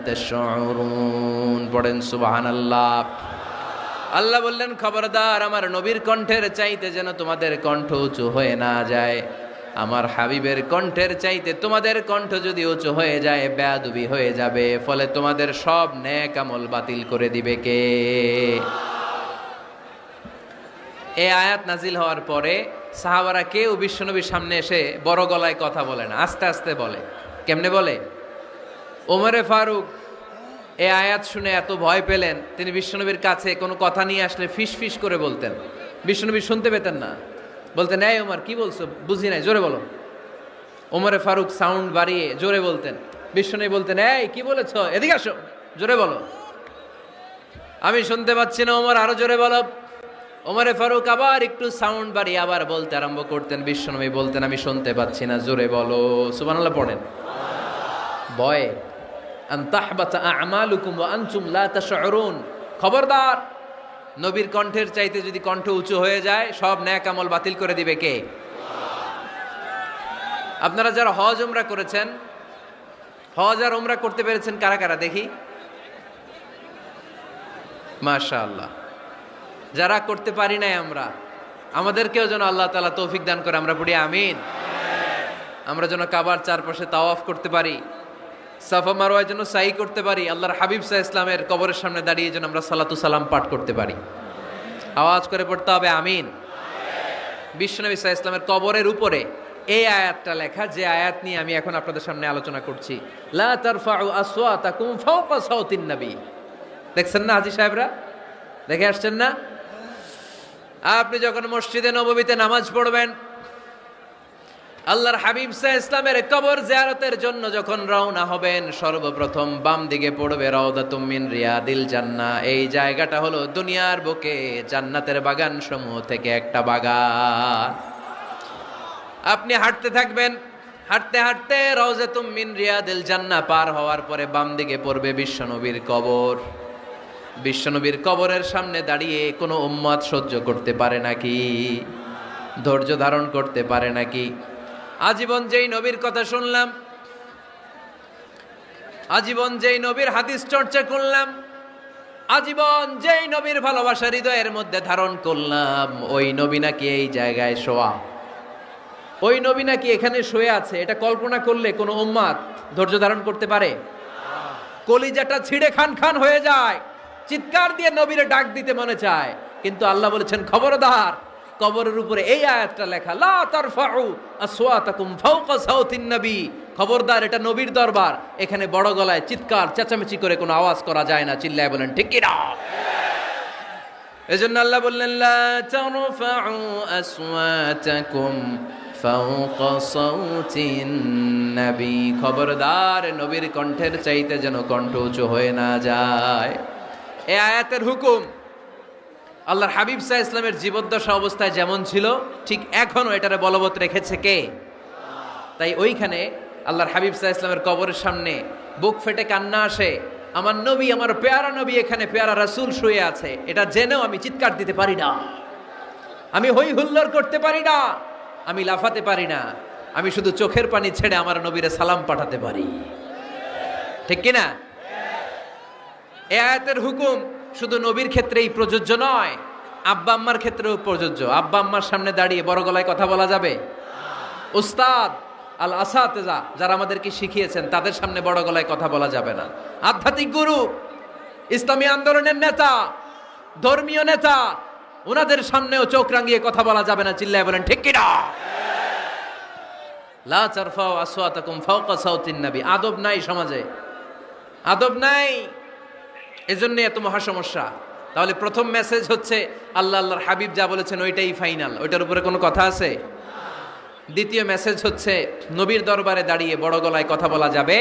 তাশউরুন। পড়েন সুবহানাল্লাহ। আল্লাহ বললেন খবরদার, আমার নবীর কণ্ঠের চাইতে যেন তোমাদের কণ্ঠ উঁচু হয়ে না যায়। আমার হাবিবের কণ্ঠের চাইতে তোমাদের কণ্ঠ যদি উঁচু হয়ে যায় বেয়াদবি হয়ে যাবে, ফলে তোমাদের সব নেক আমল বাতিল করে দিবে কে? এই আয়াত নাজিল হওয়ার পরে সাহাবারা কেউ বিশ্বনবীর সামনে এসে বড় গলায় কথা বলে না, আস্তে আস্তে বলে। কেমনে বলে? ওমরে ফারুক এই আয়াত শুনে এত ভয় পেলেন, তিনি বিশ্বনবীর কাছে কোনো কথা নিয়ে আসলে ফিস ফিস করে বলতেন। বিশ্বনবী শুনতে পেতেন না, বলতেন এই ওমর কি বলছো, বুঝি নাই, জোরে বলো। ওমরে ফারুক সাউন্ড বাড়িয়ে জোরে বলতেন। বিশ্বনবী বলতেন এই কি বলেছো, এদিকে আসো, জোরে বলো। আমি শুনতে পাচ্ছি না, ওমর আরো জোরে বলো। ওমরে ফারুক আবার একটু সাউন্ড বাড়িয়ে আবার বলতে আরম্ভ করতেন। বিশ্বনবী বলতেন আমি শুনতে পাচ্ছি না, জোরে বলো। সুবহানাল্লাহ পড়েন। ভয়ে আন তাহবাতা আ'মালুকুম ওয়া আনতুম লা তাশউরুন। খবরদার, নবীর কণ্ঠের চাইতে যদি কণ্ঠ উঁচু হয়ে যায় সব নেক আমল বাতিল করে দিবে কে? আপনারা যারা হজ উমরা করেছেন, হজ আর উমরা করতে পেরেছেন কারা কারা দেখি? মাশাআল্লাহ। যারা করতে পারি নাই আমরা, আমাদেরকেও যেন আল্লাহ তাআলা তৌফিক দান করে, আমরা পড়ি আমিন। আমরা যেন কাবার চারপাশে তাওয়াফ করতে পারি, সাফা মারওয়ায় যেন সাই করতে পারি, আল্লাহর হাবিব সাল্লাল্লাহু আলাইহি ওয়াসাল্লামের কবরের সামনে দাঁড়িয়ে যেন আমরা সালাতু সালাম পাঠ করতে পারি। আওয়াজ করে পড়তে হবে আমিন। বিশ্বনবী সাল্লাল্লাহু আলাইহি ওয়াসাল্লামের কবরের উপরে এই আয়াতটা লেখা, যে আয়াত নিয়ে আমি এখন আপনাদের সামনে আলোচনা করছি। লা তারফাউ আসওয়াতাকুম ফাওকা সাওতিন নবী। দেখছেন না হাজী সাহেবরা, দেখে আসছেন না? আপনি যখন মসজিদে নববীতে নামাজ পড়বেন, আল্লাহর হাবিব সাল্লাল্লাহু আলাইহি ওয়াসাল্লামের কবর জিয়ারতের জন্য যখন রওনা হবেন, সর্বপ্রথম বাম দিকে পড়বে রাউদাতুম মিন রিয়াদিল জান্নাহ। এই জায়গাটা হলো দুনিয়ার বুকে জান্নাতের বাগান সমূহ থেকে একটা বাগান। আপনি হাঁটতে থাকবেন, হাঁটতে হাঁটতে রাউজাতুম মিন রিয়াদিল জান্নাহ পার হওয়ার পরে বাম দিকে পড়বে বিশ্বনবীর কবর। বিশ্বনবীর কবরের সামনে দাঁড়িয়ে কোনো উম্মত সহ্য করতে পারে নাকি? ধৈর্য ধারণ করতে পারে নাকি? আজীবন যেই নবীর কথা শুনলাম, আজীবন যেই নবীর হাদিস চর্চা করলাম, আজীবন যেই নবীর ভালোবাসা হৃদয়ের মধ্যে ধারণ করলাম, ওই নবী নাকি এই জায়গায় শোয়া, ওই নবী নাকি এখানে শুয়ে আছে, এটা কল্পনা করলে কোনো উম্মত ধৈর্য ধারণ করতে পারে? কলিজাটা ছিঁড়ে খান খান হয়ে যায়, চিৎকার দিয়ে নবীরে ডাক দিতে মনে চায়। কিন্তু আল্লাহ বলেছেন খবরদার, কবরের উপরে এই আয়াতটা লেখা, লা তারফাউ আসওয়াতাকুম ফাওকা সাওতিন নবী। খবরদার, এটা নবীর দরবার, এখানে বড় গলায় চিৎকার চেঁচামেচি করে কোনো আওয়াজ করা যায় না। চিল্লায় বলেন ঠিক কি না? এজন্য আল্লাহ বললেন লা তারফাউ আসওয়াতাকুম ফাওকা সাওতিন নবী। খবরদার, নবীর কণ্ঠের চাইতে যেন কণ্ঠ উঁচু হয়ে না যায়। এই আয়াতের হুকুম আল্লাহর হাবিব সাল্লাল্লাহু আলাইহি ওয়াসাল্লামের জীবদ্দশা অবস্থায় যেমন ছিল, ঠিক এখনো এটারে বলবৎ রেখেছে কে? তাই ওইখানে আল্লাহর হাবিব সাল্লাল্লাহু আলাইহি ওয়াসাল্লামের কবরের সামনে বুক ফেটে কান্না আসে, আমার নবী, আমার পেয়ারা নবী এখানে, পেয়ারা রাসূল শুয়ে আছে, এটা জেনেও আমি চিৎকার দিতে পারি না, আমি হই হুল্লোড় করতে পারি না, আমি লাফাতে পারি না, আমি শুধু চোখের পানি ছেড়ে আমার নবীরে সালাম পাঠাতে পারি। ঠিক কিনা? এই আয়াতের হুকুম শুধু নবীর ক্ষেত্রেই প্রযোজ্য নয়, আব্বা আম্মার ক্ষেত্রেও প্রযোজ্য। আব্বা আম্মার সামনে দাঁড়িয়ে বড় গলায় কথা বলা যাবে? উস্তাদ আল আসাতেজা যারা আমাদেরকে শিখিয়েছেন, তাদের সামনে বড় গলায় কথা বলা যাবে না। আধ্যাত্মিক গুরু, ইসলামী আন্দোলনের নেতা, ধর্মীয় নেতা, ওনাদের সামনেও চোখ রাঙিয়ে কথা বলা যাবে না। চিল্লায় বলেন ঠিক কিনা? লা তারফাউ আসওয়াতাকুম ফাওকা সাওতিন নবী। আদব নাই সমাজে, আদব নাই, এজন্য এত মহা সমস্যা। তাহলে প্রথম মেসেজ হচ্ছে আল্লাহ আল্লাহর হাবিব যা বলেছেন ওইটাই ফাইনাল, ওইটার উপরে কোনো কথা আছে? দ্বিতীয় মেসেজ হচ্ছে নবীর দরবারে দাঁড়িয়ে বড় গলায় কথা বলা যাবে